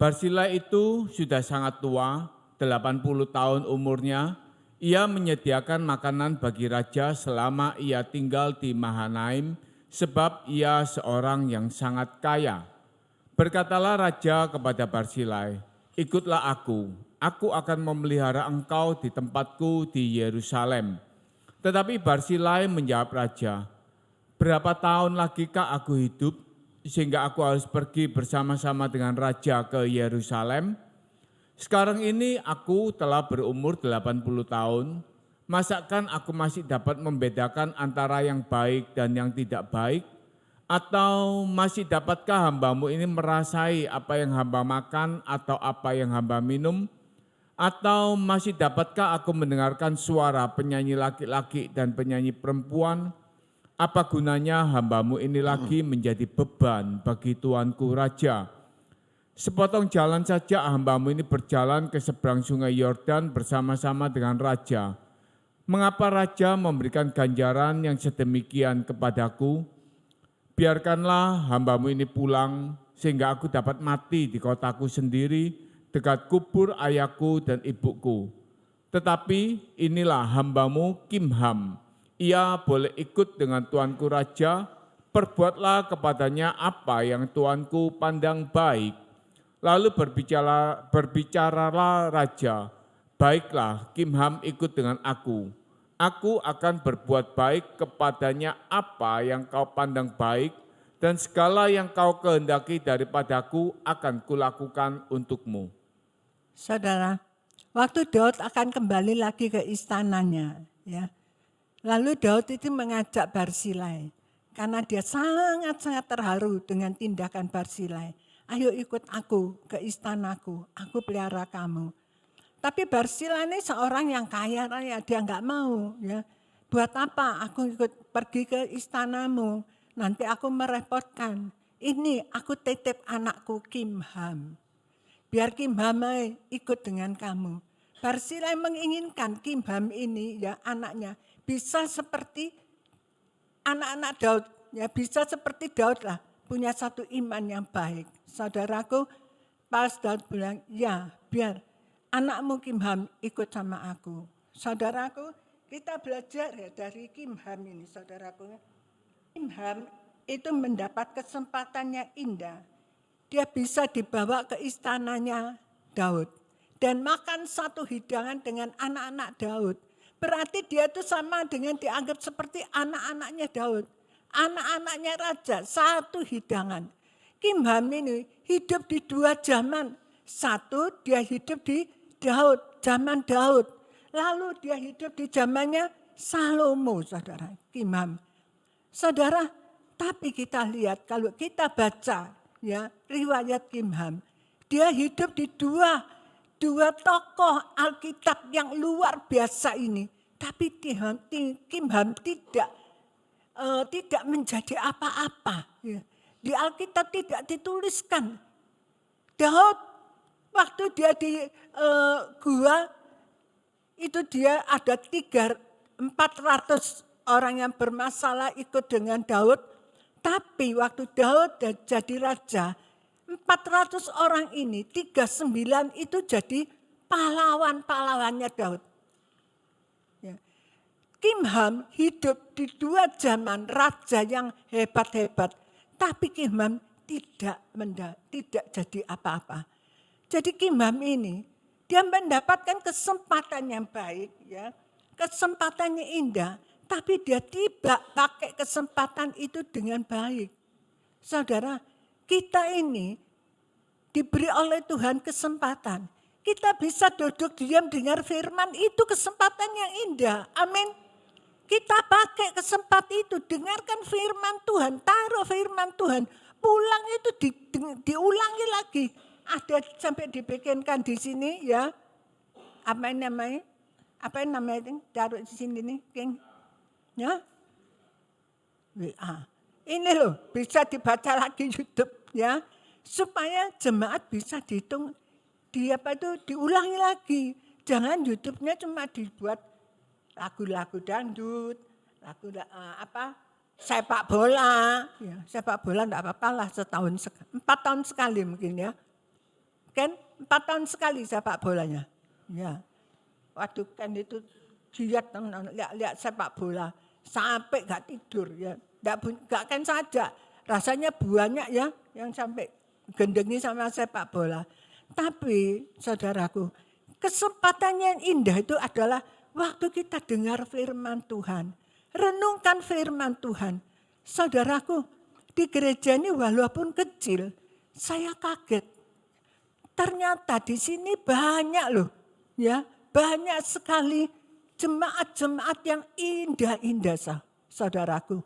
Barsilai itu sudah sangat tua, 80 tahun umurnya. Ia menyediakan makanan bagi raja selama ia tinggal di Mahanaim, sebab ia seorang yang sangat kaya. Berkatalah raja kepada Barsilai, ikutlah aku akan memelihara engkau di tempatku di Yerusalem. Tetapi Barsilai menjawab raja, berapa tahun lagikah aku hidup sehingga aku harus pergi bersama-sama dengan raja ke Yerusalem? Sekarang ini aku telah berumur 80 tahun, masakan aku masih dapat membedakan antara yang baik dan yang tidak baik? Atau masih dapatkah hambamu ini merasai apa yang hamba makan atau apa yang hamba minum? Atau masih dapatkah aku mendengarkan suara penyanyi laki-laki dan penyanyi perempuan? Apa gunanya hambamu ini lagi menjadi beban bagi tuanku raja? Sepotong jalan saja hambamu ini berjalan ke seberang sungai Yordan bersama-sama dengan raja. Mengapa raja memberikan ganjaran yang sedemikian kepadaku? Biarkanlah hambamu ini pulang sehingga aku dapat mati di kotaku sendiri dekat kubur ayahku dan ibuku. Tetapi inilah hambamu Kimham, ia boleh ikut dengan tuanku raja, perbuatlah kepadanya apa yang tuanku pandang baik. Lalu berbicaralah raja, baiklah Kimham ikut dengan aku akan berbuat baik kepadanya apa yang kau pandang baik, dan segala yang kau kehendaki daripadaku akan kulakukan untukmu. Saudara, waktu Daud akan kembali lagi ke istananya, ya. Lalu Daud itu mengajak Barsilai, karena dia sangat-sangat terharu dengan tindakan Barsilai. Ayo ikut aku ke istanaku, aku pelihara kamu. Tapi Barsilai ini seorang yang kaya raya, dia enggak mau. Ya. Buat apa aku ikut pergi ke istanamu, nanti aku merepotkan. Ini aku titip anakku Kimham. Biar Kimham ikut dengan kamu. Barsilai menginginkan Kimham ini, ya anaknya, bisa seperti anak-anak Daud. Ya, bisa seperti Daud lah, punya satu iman yang baik. Saudaraku, pas Daud bilang, ya biar anakmu Kimham ikut sama aku. Saudaraku, kita belajar ya dari Kimham ini, saudaraku. Kimham itu mendapat kesempatannya indah. Dia bisa dibawa ke istananya Daud dan makan satu hidangan dengan anak-anak Daud. Berarti dia itu sama dengan dianggap seperti anak-anaknya Daud. Anak-anaknya raja, satu hidangan. Kimham ini hidup di dua zaman. Satu, dia hidup di Daud, zaman Daud. Lalu dia hidup di zamannya Salomo, saudara, Kimham. Saudara, tapi kita lihat kalau kita baca ya riwayat Kimham, dia hidup di dua tokoh Alkitab yang luar biasa ini. Tapi Kimham tidak menjadi apa-apa. Ya. Di Alkitab tidak dituliskan. Daud waktu dia di gua itu dia ada 400 orang yang bermasalah ikut dengan Daud. Tapi waktu Daud jadi raja, 400 orang ini 39 itu jadi pahlawan-pahlawannya Daud. Ya. Kimham hidup di dua zaman raja yang hebat-hebat. Tapi Kimham tidak jadi apa-apa. Jadi Kimham ini dia mendapatkan kesempatan yang baik, ya, kesempatannya indah, tapi dia tidak pakai kesempatan itu dengan baik. Saudara, kita ini diberi oleh Tuhan kesempatan. Kita bisa duduk diam dengar firman, itu kesempatan yang indah. Amin. Kita pakai kesempatan itu, dengarkan firman Tuhan, taruh firman Tuhan, pulang itu diulangi lagi. Ada sampai dibikinkan di sini ya, apa namanya? Apa namanya itu? Taruh di sini nih, King. Ya. WA. Ini loh, bisa dibaca lagi YouTube ya. Supaya jemaat bisa dihitung diulangi lagi. Jangan YouTube-nya cuma dibuat lagu-lagu dangdut, lagu sepak bola. Ya, sepak bola enggak apa-apa lah 4 tahun sekali mungkin ya. Kan 4 tahun sekali sepak bolanya. Ya. Waktu kan itu giat lihat sepak bola sampai enggak tidur ya. Enggak kan saja. Rasanya banyak ya yang sampai gendengi sama sepak bola. Tapi saudaraku, kesempatan yang indah itu adalah waktu kita dengar firman Tuhan. Renungkan firman Tuhan. Saudaraku, di gereja ini walaupun kecil, saya kaget. Ternyata di sini banyak loh, ya, banyak sekali jemaat-jemaat yang indah-indah, saudaraku.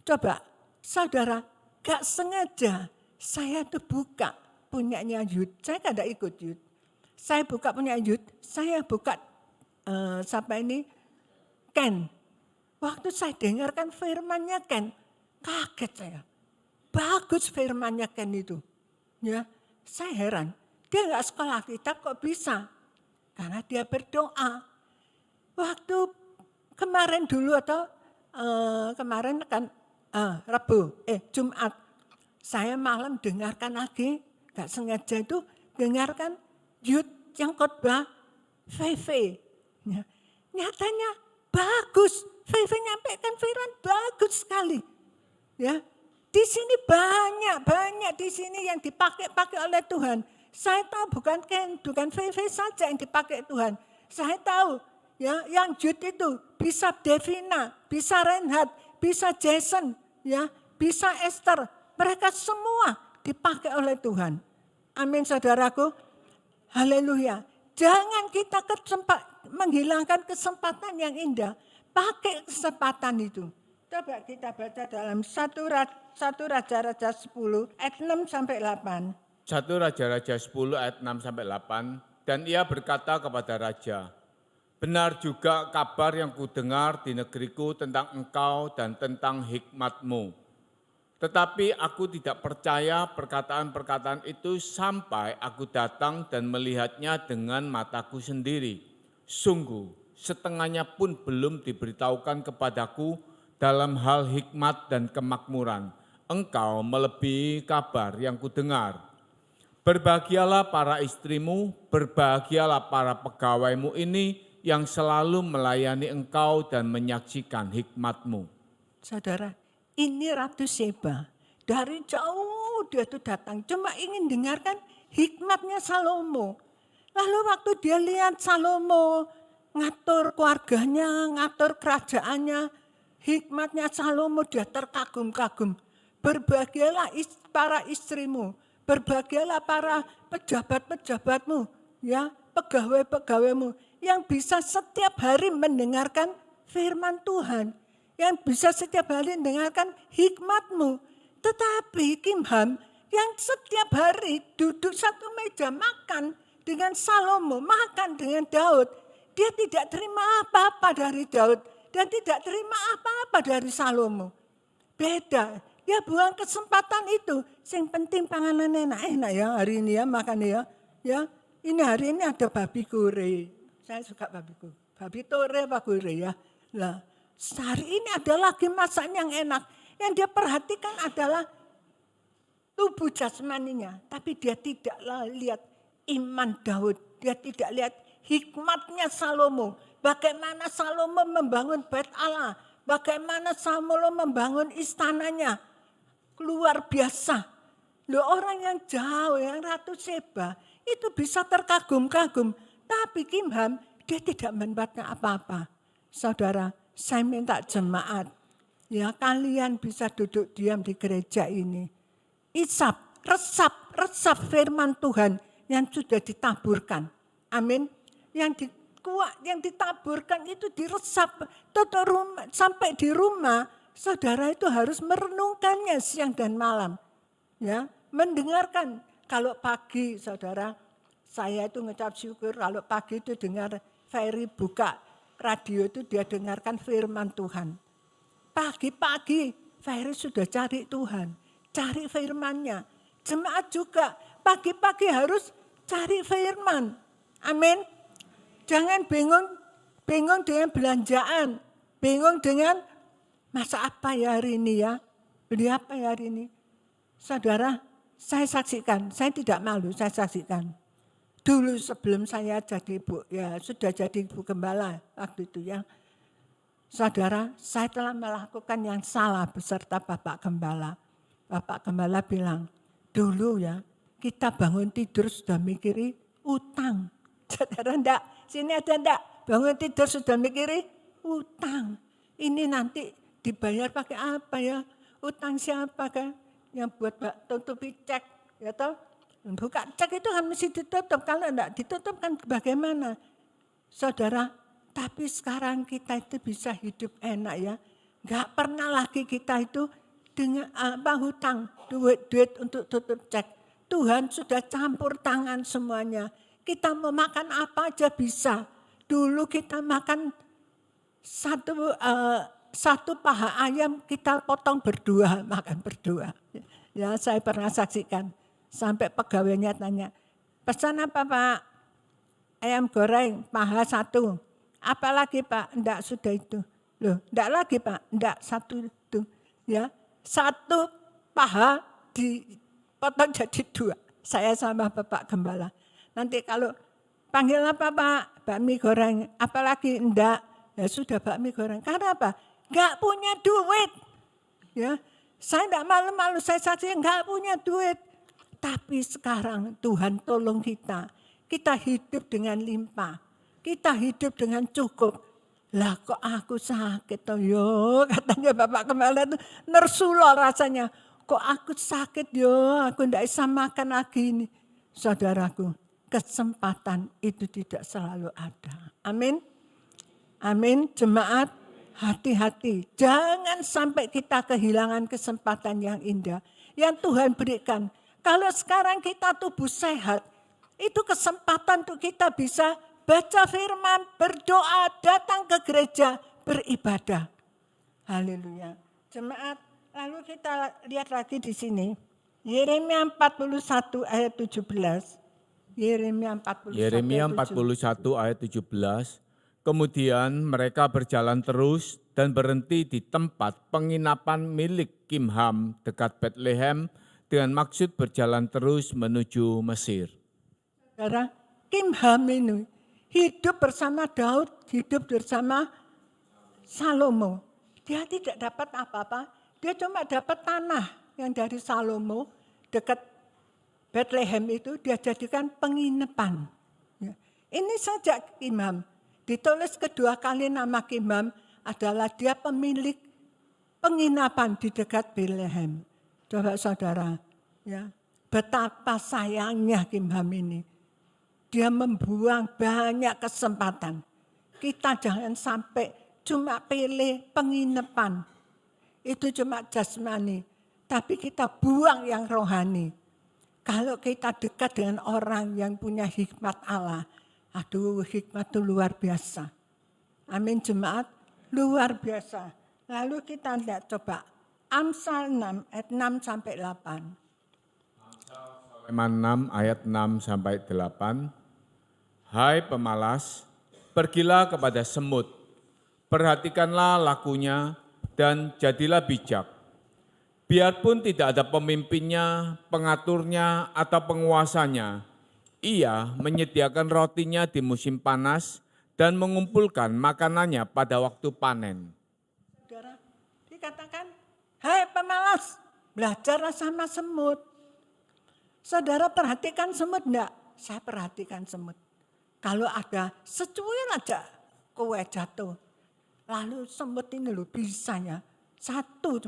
Coba, saudara, gak sengaja saya tuh buka punyanya Yud. Saya kan gak ikut Yud. Saya buka punya Yud, saya buka Ken. Waktu saya dengarkan firmannya Ken, kaget saya. Bagus firmannya Ken itu. Ya, saya heran. Dia gak sekolah kitab kok bisa? Karena dia berdoa. Waktu kemarin dulu atau kemarin kan Jumat. Saya malam dengarkan lagi, gak sengaja itu dengarkan Yud yang khotbah VV. Ya. Nyatanya bagus, VV nyampaikan firman bagus sekali. Ya, di sini banyak di sini yang dipakai oleh Tuhan. Saya tahu bukan VV saja yang dipakai Tuhan. Saya tahu ya yang Yud itu bisa Devina, bisa Reinhard, bisa Jason, ya, bisa Esther. Mereka semua dipakai oleh Tuhan. Amin saudaraku. Haleluya. Jangan kita menghilangkan kesempatan yang indah. Pakai kesempatan itu. Coba kita baca dalam 1 Raja-Raja 10 ayat 6 sampai 8. 1 Raja-Raja 10 ayat 6 sampai 8. Dan ia berkata kepada raja, benar juga kabar yang kudengar di negeriku tentang engkau dan tentang hikmatmu. Tetapi aku tidak percaya perkataan-perkataan itu sampai aku datang dan melihatnya dengan mataku sendiri. Sungguh, setengahnya pun belum diberitahukan kepadaku dalam hal hikmat dan kemakmuran. Engkau melebihi kabar yang kudengar. Berbahagialah para istrimu, berbahagialah para pegawaimu ini yang selalu melayani engkau dan menyaksikan hikmatmu. Saudara, ini Ratu Seba. Dari jauh dia tuh datang, cuma ingin dengarkan hikmatnya Salomo. Lalu waktu dia lihat Salomo ngatur keluarganya, ngatur kerajaannya, hikmatnya Salomo dia terkagum-kagum. Berbahagialah para istrimu, berbahagialah para pejabat-pejabatmu, ya, pegawai-pegawaimu yang bisa setiap hari mendengarkan firman Tuhan, yang bisa setiap hari mendengarkan hikmatmu. Tetapi Kimham yang setiap hari duduk satu meja makan dengan Salomo, makan dengan Daud, dia tidak terima apa-apa dari Daud dan tidak terima apa-apa dari Salomo. Beda, dia buang kesempatan itu. Yang penting panganan enak-enak ya hari ini ya, makan ya. Ya, ini hari ini ada babi goreng. Saya suka babi tore apa gore ya. Lah, hari ini ada lagi masakan yang enak. Yang dia perhatikan adalah tubuh jasmaninya. Tapi dia tidak lihat iman Daud. Dia tidak lihat hikmatnya Salomo. Bagaimana Salomo membangun bait Allah. Bagaimana Salomo membangun istananya. Luar biasa. Loh, orang yang jauh, yang Ratu Seba itu bisa terkagum-kagum. Tapi Kimham dia tidak mendapatkan apa-apa. Saudara, saya minta jemaat. Ya, kalian bisa duduk diam di gereja ini. Resap firman Tuhan yang sudah ditaburkan. Amin. Yang ditaburkan itu diresap. Sampai di rumah, saudara itu harus merenungkannya siang dan malam. Ya, mendengarkan. Kalau pagi, saudara, Saya itu ngucap syukur kalau pagi itu dengar Ferry buka radio itu dia dengarkan firman Tuhan. Pagi-pagi Ferry sudah cari Tuhan, cari firman-Nya. Jemaat juga pagi-pagi harus cari firman. Amin. Jangan bingung dengan belanjaan, bingung dengan masa apa ya hari ini ya, beli apa ya hari ini. Saudara, saya saksikan, saya tidak malu, saya saksikan. Dulu sebelum saya jadi ibu, ya sudah jadi ibu gembala waktu itu ya. Saudara, saya telah melakukan yang salah beserta Bapak Gembala. Bapak Gembala bilang, dulu ya kita bangun tidur sudah mikiri utang. Saudara enggak, sini ada enggak? Bangun tidur sudah mikiri utang. Ini nanti dibayar pakai apa ya? Utang siapa kan? Yang buat tutupi cek, ya toh? Buka cek itu kan mesti ditutup, kalau enggak ditutup kan bagaimana? Saudara, tapi sekarang kita itu bisa hidup enak ya. Enggak pernah lagi kita itu dengan hutang, duit untuk tutup cek. Tuhan sudah campur tangan semuanya. Kita mau makan apa aja bisa. Dulu kita makan satu paha ayam kita potong berdua, makan berdua. Ya saya pernah saksikan. Sampai pegawainya tanya, pesan apa Pak? Ayam goreng, paha satu. Apa lagi Pak? Enggak, sudah itu. Loh, enggak lagi Pak? Enggak, satu itu. Ya, satu paha dipotong jadi dua. Saya sama Bapak Gembala. Nanti kalau panggil apa Pak? Bakmi goreng. Apalagi enggak? Ya sudah bakmi goreng. Karena apa? Enggak punya duit. Ya, saya enggak malu-malu. Saya saja enggak punya duit. Tapi sekarang Tuhan tolong kita. Kita hidup dengan limpah. Kita hidup dengan cukup. Lah kok aku sakit toh yo, katanya Bapak Gembala itu nersulo rasanya. Kok aku sakit yo, aku enggak bisa makan lagi ini. Saudaraku, kesempatan itu tidak selalu ada. Amin. Amin, jemaat hati-hati. Jangan sampai kita kehilangan kesempatan yang indah yang Tuhan berikan. Kalau sekarang kita tubuh sehat, itu kesempatan untuk kita bisa baca firman, berdoa, datang ke gereja, beribadah. Haleluya. Jemaat, lalu kita lihat lagi di sini. Yeremia 41 ayat 17. Yeremia 41 ayat 17. Kemudian mereka berjalan terus dan berhenti di tempat penginapan milik Kimham dekat Bethlehem dengan maksud berjalan terus menuju Mesir. Saudara, Kimham ini hidup bersama Daud, hidup bersama Salomo. Dia tidak dapat apa-apa, dia cuma dapat tanah yang dari Salomo dekat Bethlehem itu dia jadikan penginapan. Ya. Ini saja Kimham. Ditulis kedua kali nama Kimham adalah dia pemilik penginapan di dekat Bethlehem. Coba saudara, ya, betapa sayangnya Kimham ini. Dia membuang banyak kesempatan. Kita jangan sampai cuma pilih penginapan. Itu cuma jasmani. Tapi kita buang yang rohani. Kalau kita dekat dengan orang yang punya hikmat Allah. Aduh, hikmat itu luar biasa. Amin jemaat, luar biasa. Lalu kita lihat coba. Amsal 6 ayat 6 sampai 8. Halaman 6 ayat 6 sampai 8. Hai pemalas, pergilah kepada semut, perhatikanlah lakunya dan jadilah bijak. Biarpun tidak ada pemimpinnya, pengaturnya atau penguasanya, ia menyediakan rotinya di musim panas dan mengumpulkan makanannya pada waktu panen. Saudara, dikatakan, hai pemalas, belajarlah sama semut. Saudara perhatikan semut enggak? Saya perhatikan semut. Kalau ada secuil aja kue jatuh. Lalu semut ini loh bisanya. Satu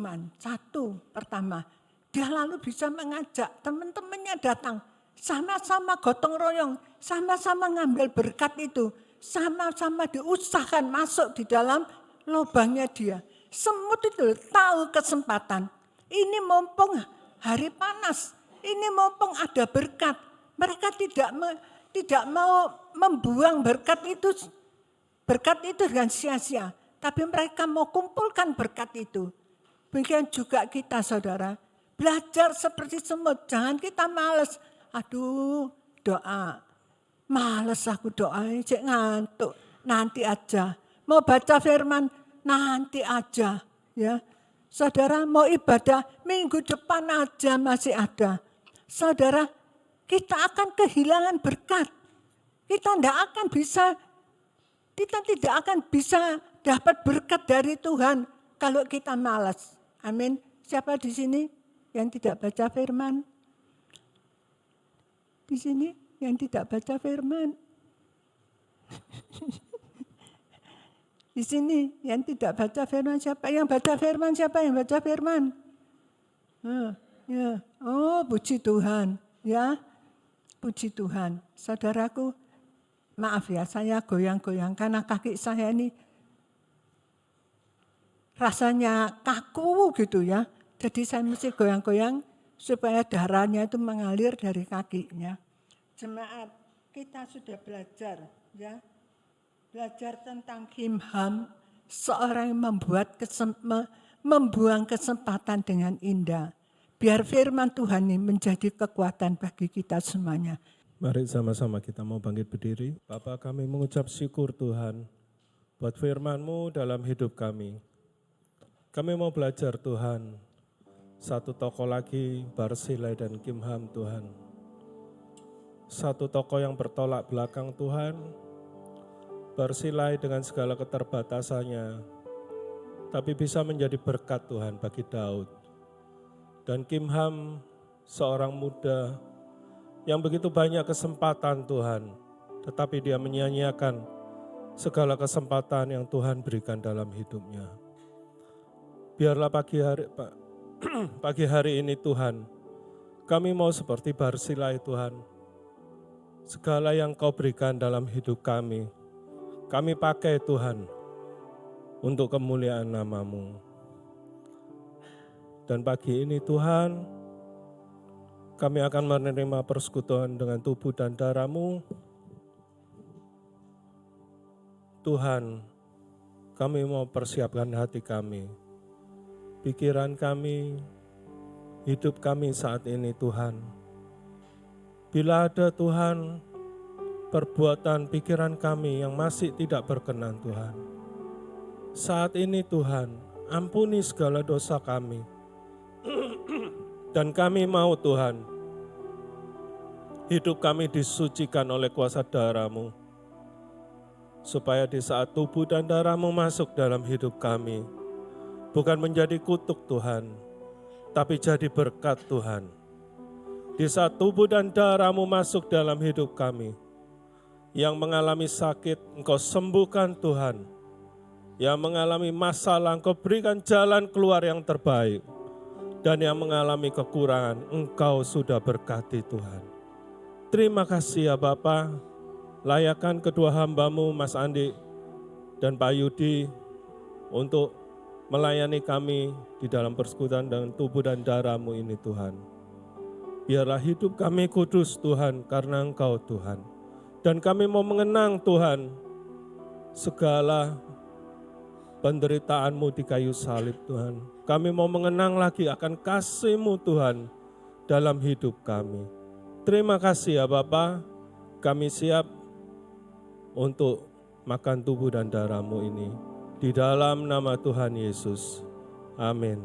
pertama. Dia lalu bisa mengajak teman-temannya datang. Sama-sama gotong royong. Sama-sama ngambil berkat itu. Sama-sama diusahakan masuk di dalam lubangnya dia. Semut itu tahu kesempatan. Ini mumpung hari panas. Ini mumpung ada berkat. Mereka tidak tidak mau membuang berkat itu dengan sia-sia. Tapi mereka mau kumpulkan berkat itu. Demikian juga kita saudara. Belajar seperti semut. Jangan kita males. Aduh doa. Males aku doa. Cek ngantuk. Nanti aja. Mau baca firman. Nanti aja. Ya, saudara mau ibadah minggu depan aja masih ada. Saudara, kita akan kehilangan berkat. Kita tidak akan bisa dapat berkat dari Tuhan kalau kita malas. Amin. Siapa di sini yang tidak baca firman? Di sini yang tidak baca firman. Di sini yang tidak baca firman, siapa yang baca firman? Siapa yang baca firman? Ya. Oh, puji Tuhan, ya. Puji Tuhan. Saudaraku, maaf ya, saya goyang-goyang karena kaki saya ini rasanya kaku gitu ya. Jadi saya mesti goyang-goyang supaya darahnya itu mengalir dari kakinya. Jemaat, kita sudah belajar ya. Belajar tentang Kimham, seorang yang membuang kesempatan dengan indah. Biar firman Tuhan ini menjadi kekuatan bagi kita semuanya. Mari sama-sama kita mau bangkit berdiri. Bapa, kami mengucap syukur Tuhan buat firman-Mu dalam hidup kami. Kami mau belajar Tuhan, satu tokoh lagi Barzilai dan Kimham Tuhan. Satu tokoh yang bertolak belakang Tuhan, Barzilai dengan segala keterbatasannya, tapi bisa menjadi berkat Tuhan bagi Daud. Dan Kimham seorang muda yang begitu banyak kesempatan Tuhan, tetapi dia menyia-nyiakan segala kesempatan yang Tuhan berikan dalam hidupnya. Biarlah pagi hari ini Tuhan, kami mau seperti Barzilai Tuhan. Segala yang Kau berikan dalam hidup kami pakai Tuhan untuk kemuliaan nama-Mu. Dan pagi ini Tuhan, kami akan menerima persekutuan dengan tubuh dan darah-Mu. Tuhan, kami mau persiapkan hati kami, pikiran kami, hidup kami saat ini Tuhan. Bila ada Tuhan, perbuatan pikiran kami yang masih tidak berkenan Tuhan. Saat ini Tuhan, ampuni segala dosa kami. Dan kami mau Tuhan, hidup kami disucikan oleh kuasa darah-Mu. Supaya di saat tubuh dan darah-Mu masuk dalam hidup kami, bukan menjadi kutuk Tuhan, tapi jadi berkat Tuhan. Di saat tubuh dan darah-Mu masuk dalam hidup kami, yang mengalami sakit, Engkau sembuhkan Tuhan. Yang mengalami masalah, Engkau berikan jalan keluar yang terbaik. Dan yang mengalami kekurangan, Engkau sudah berkati Tuhan. Terima kasih ya Bapa. Layakan kedua hamba-Mu, Mas Andi dan Pak Yudi, untuk melayani kami di dalam persekutuan dengan tubuh dan darah-Mu ini Tuhan. Biarlah hidup kami kudus Tuhan, karena Engkau Tuhan. Dan kami mau mengenang Tuhan, segala penderitaan-Mu di kayu salib Tuhan. Kami mau mengenang lagi akan kasih-Mu Tuhan dalam hidup kami. Terima kasih ya Bapa, kami siap untuk makan tubuh dan darah-Mu ini. Di dalam nama Tuhan Yesus. Amin.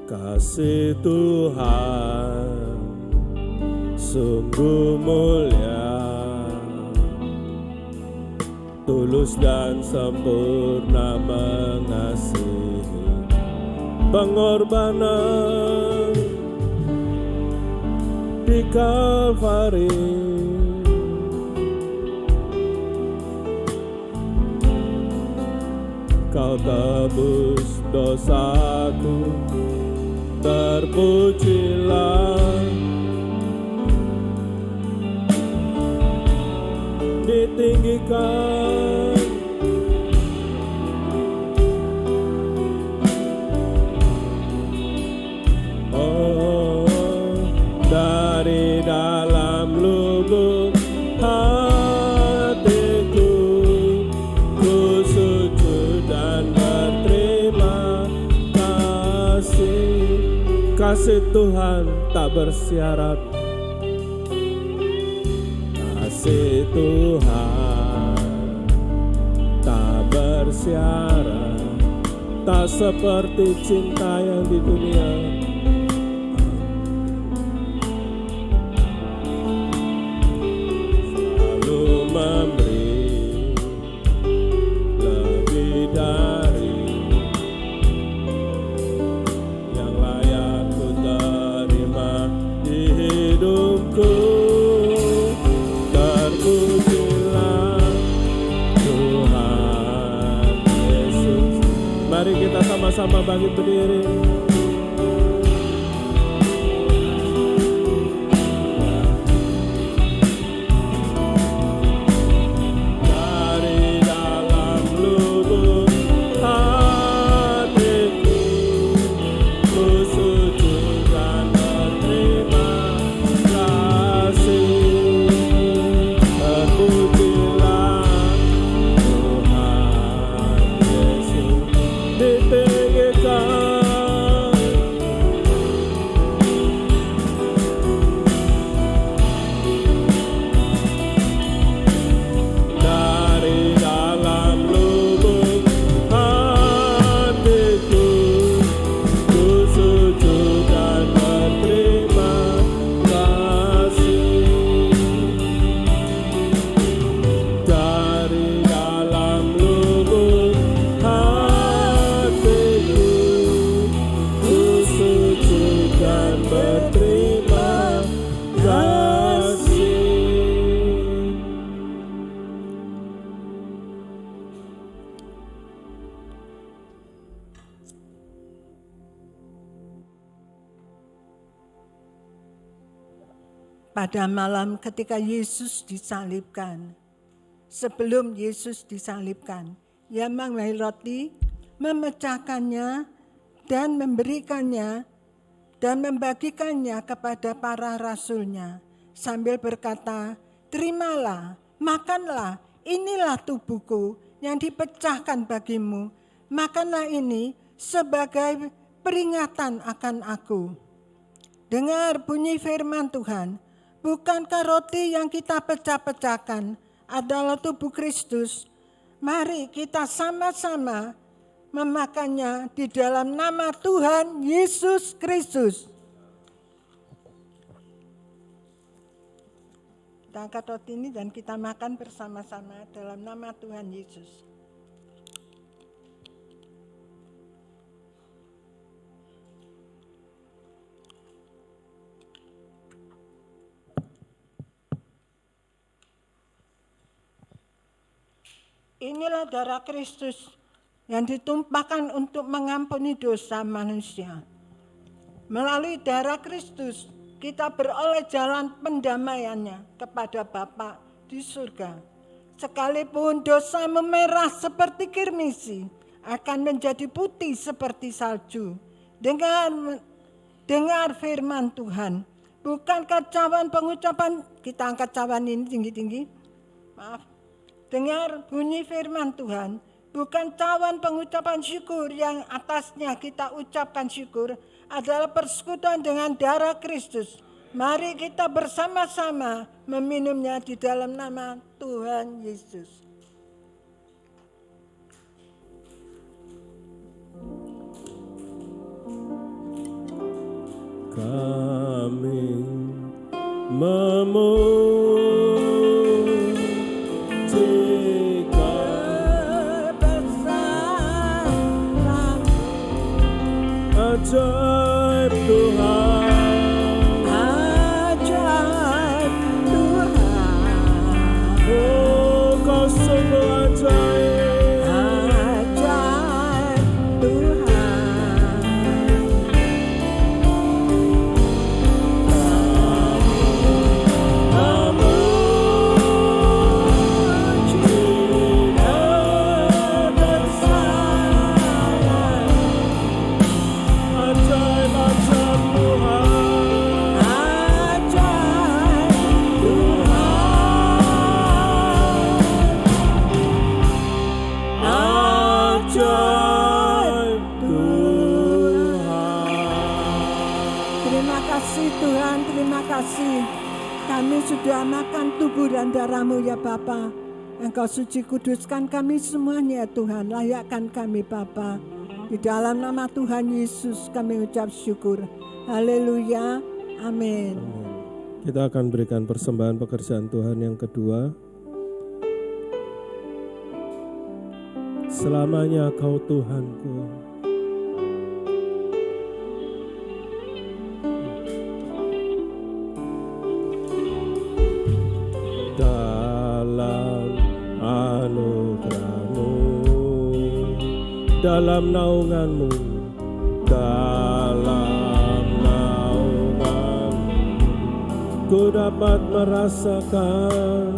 Kasih Tuhan sungguh mulia, tulus dan sempurna mengasihi, pengorbanan di Kalvari. Kau tebus dosaku, terpujilah ditinggikan. Oh, dari dalam lubuk hatiku ku sujud dan berterima kasih. Kasih Tuhan tak bersyarat, kasih Tuhan tak bersyarat, tak seperti cinta yang di dunia. Selalu memberi lebih dari yang layak ku terima di hidupku. Terpujilah Tuhan Yesus. Mari kita sama-sama bangkit berdiri. Dari dalam lubuk hatiku ku sujud dan berterima kasih. Terpujilah Tuhan Yesus, ditinggikan. Dari dalam lubuk hatiku ku sujud dan berterima kasih. Dari dalam lubuk hatiku ku sujud dan berterima kasih. Pada malam ketika Yesus disalibkan, sebelum Yesus disalibkan, Ia mengambil roti, memecahkannya, dan memberikannya, dan membagikannya kepada para rasulnya, sambil berkata, "Terimalah, makanlah, inilah tubuhku yang dipecahkan bagimu. Makanlah ini sebagai peringatan akan aku." Dengar bunyi firman Tuhan. Bukankah roti yang kita pecah-pecahkan adalah tubuh Kristus? Mari kita sama-sama memakannya di dalam nama Tuhan Yesus Kristus. Kita angkat roti ini dan kita makan bersama-sama dalam nama Tuhan Yesus. Inilah darah Kristus yang ditumpahkan untuk mengampuni dosa manusia. Melalui darah Kristus, kita beroleh jalan pendamaiannya kepada Bapa di surga. Sekalipun dosa memerah seperti kirmisi, akan menjadi putih seperti salju. Dengar firman Tuhan. Bukankah cawan pengucapan, kita angkat cawan ini tinggi-tinggi. Maaf. Dengar bunyi firman Tuhan, bukan cawan pengucapan syukur yang atasnya kita ucapkan syukur adalah persekutuan dengan darah Kristus. Mari kita bersama-sama meminumnya di dalam nama Tuhan Yesus. Kami memuji ajaib Tuhan, Ajaib Tuhan, oh kau sungguh ajaib, ajaib Tuhan. Namun Terima kasih Tuhan, terima kasih. Kami sudah makan tubuh dan darah-Mu ya Bapa. Engkau suci kuduskan kami semuanya ya Tuhan. Layakkan kami Bapa. Di dalam nama Tuhan Yesus kami ucap syukur. Haleluya. Amin. Kita akan berikan persembahan pekerjaan Tuhan yang kedua. Selamanya Kau Tuhanku. Dalam anugerah-Mu, dalam naungan-Mu, dalam naungan-Mu, ku dapat merasakan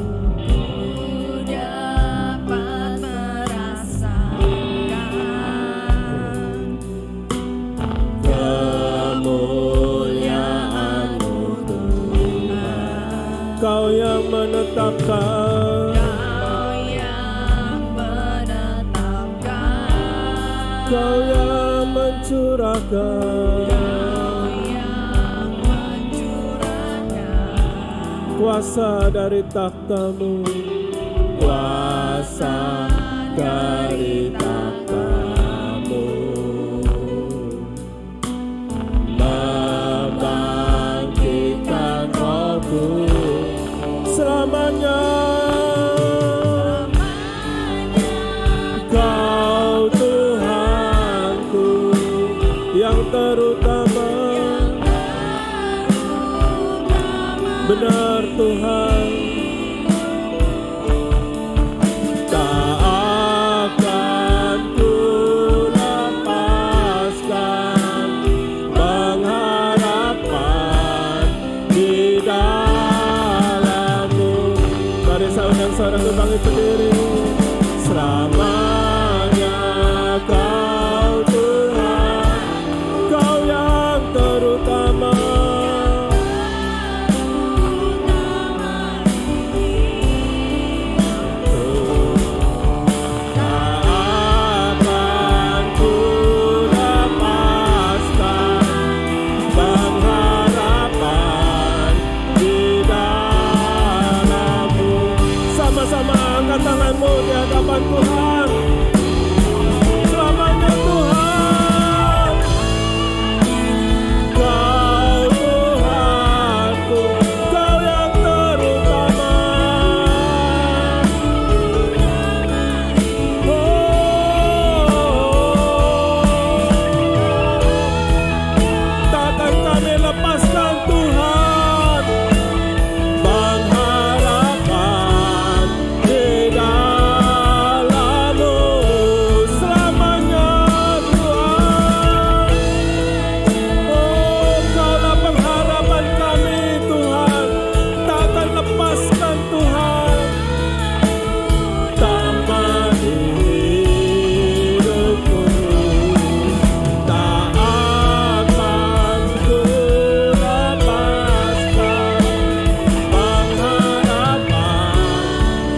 kemuliaan-Mu Tuhan. Kau yang menetapkan, Kau yang mencurahkan kuasa dari takhta-Mu, kuasa dari takhta-Mu, membangkitkan Roh-Ku selamanya. Kau Tuhanku yang terutama, benar Tuhan, tak akan ku lepaskan pengharapan di dalam-Mu. Mari saudara-saudara ku bangkit berdiri. Selamanya Kau Tuhan, Kau yang terutama, tangan-Mu di hadapan Tuhan. Selamanya Tuhan, Kau Tuhanku, Kau yang terutama. Takkan kami lepaskan Tuhan pengharapan di dalam-Mu selamanya Tuhan. Oh, Kaulah pengharapan kami Tuhan, takkan lepaskan Tuhan. Taman hidupku, tak akan ku lepaskan pengharapan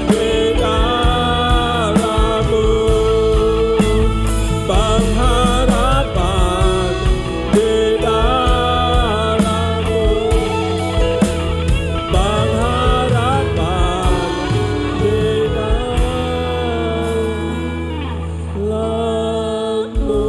di dalam-Mu, pengharapan di dalam-Mu, pengharapan di dalam-Mu.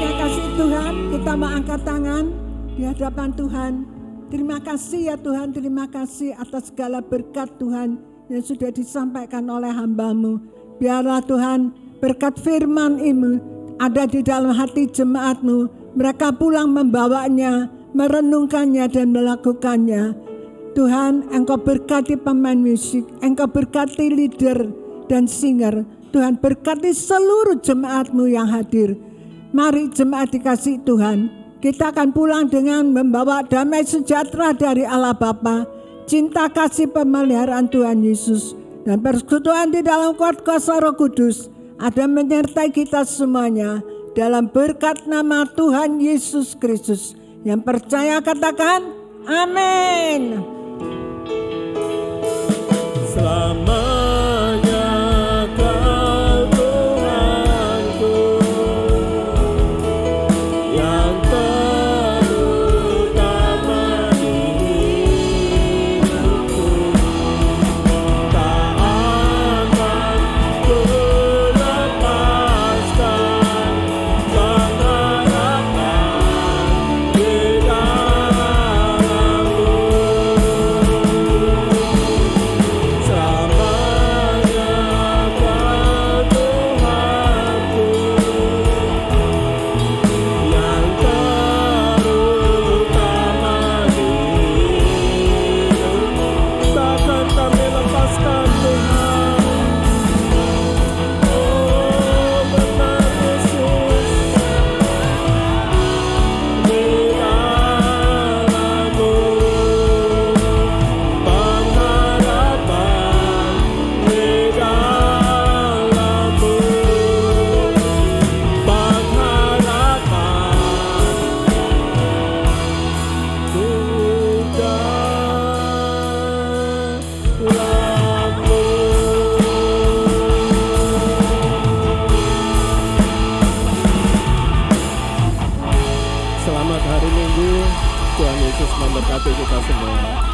Ya kasih Tuhan, kita mau angkat tangan di hadapan Tuhan. Terima kasih ya Tuhan, terima kasih atas segala berkat Tuhan yang sudah disampaikan oleh hamba-Mu. Biarlah Tuhan berkat firman-Mu ada di dalam hati jemaat-Mu. Mereka pulang membawanya, merenungkannya dan melakukannya. Tuhan, Engkau berkati pemain musik, Engkau berkati leader dan singer. Tuhan berkati seluruh jemaat-Mu yang hadir. Mari jemaat dikasih Tuhan, kita akan pulang dengan membawa damai sejahtera dari Allah Bapa, cinta kasih pemeliharaan Tuhan Yesus, dan persekutuan di dalam kuat kuasa Roh Kudus ada menyertai kita semuanya dalam berkat nama Tuhan Yesus Kristus. Yang percaya katakan amin. Selamanya Kau Tuhanku yang terutama. Tuhan Yesus memberkati kita semua.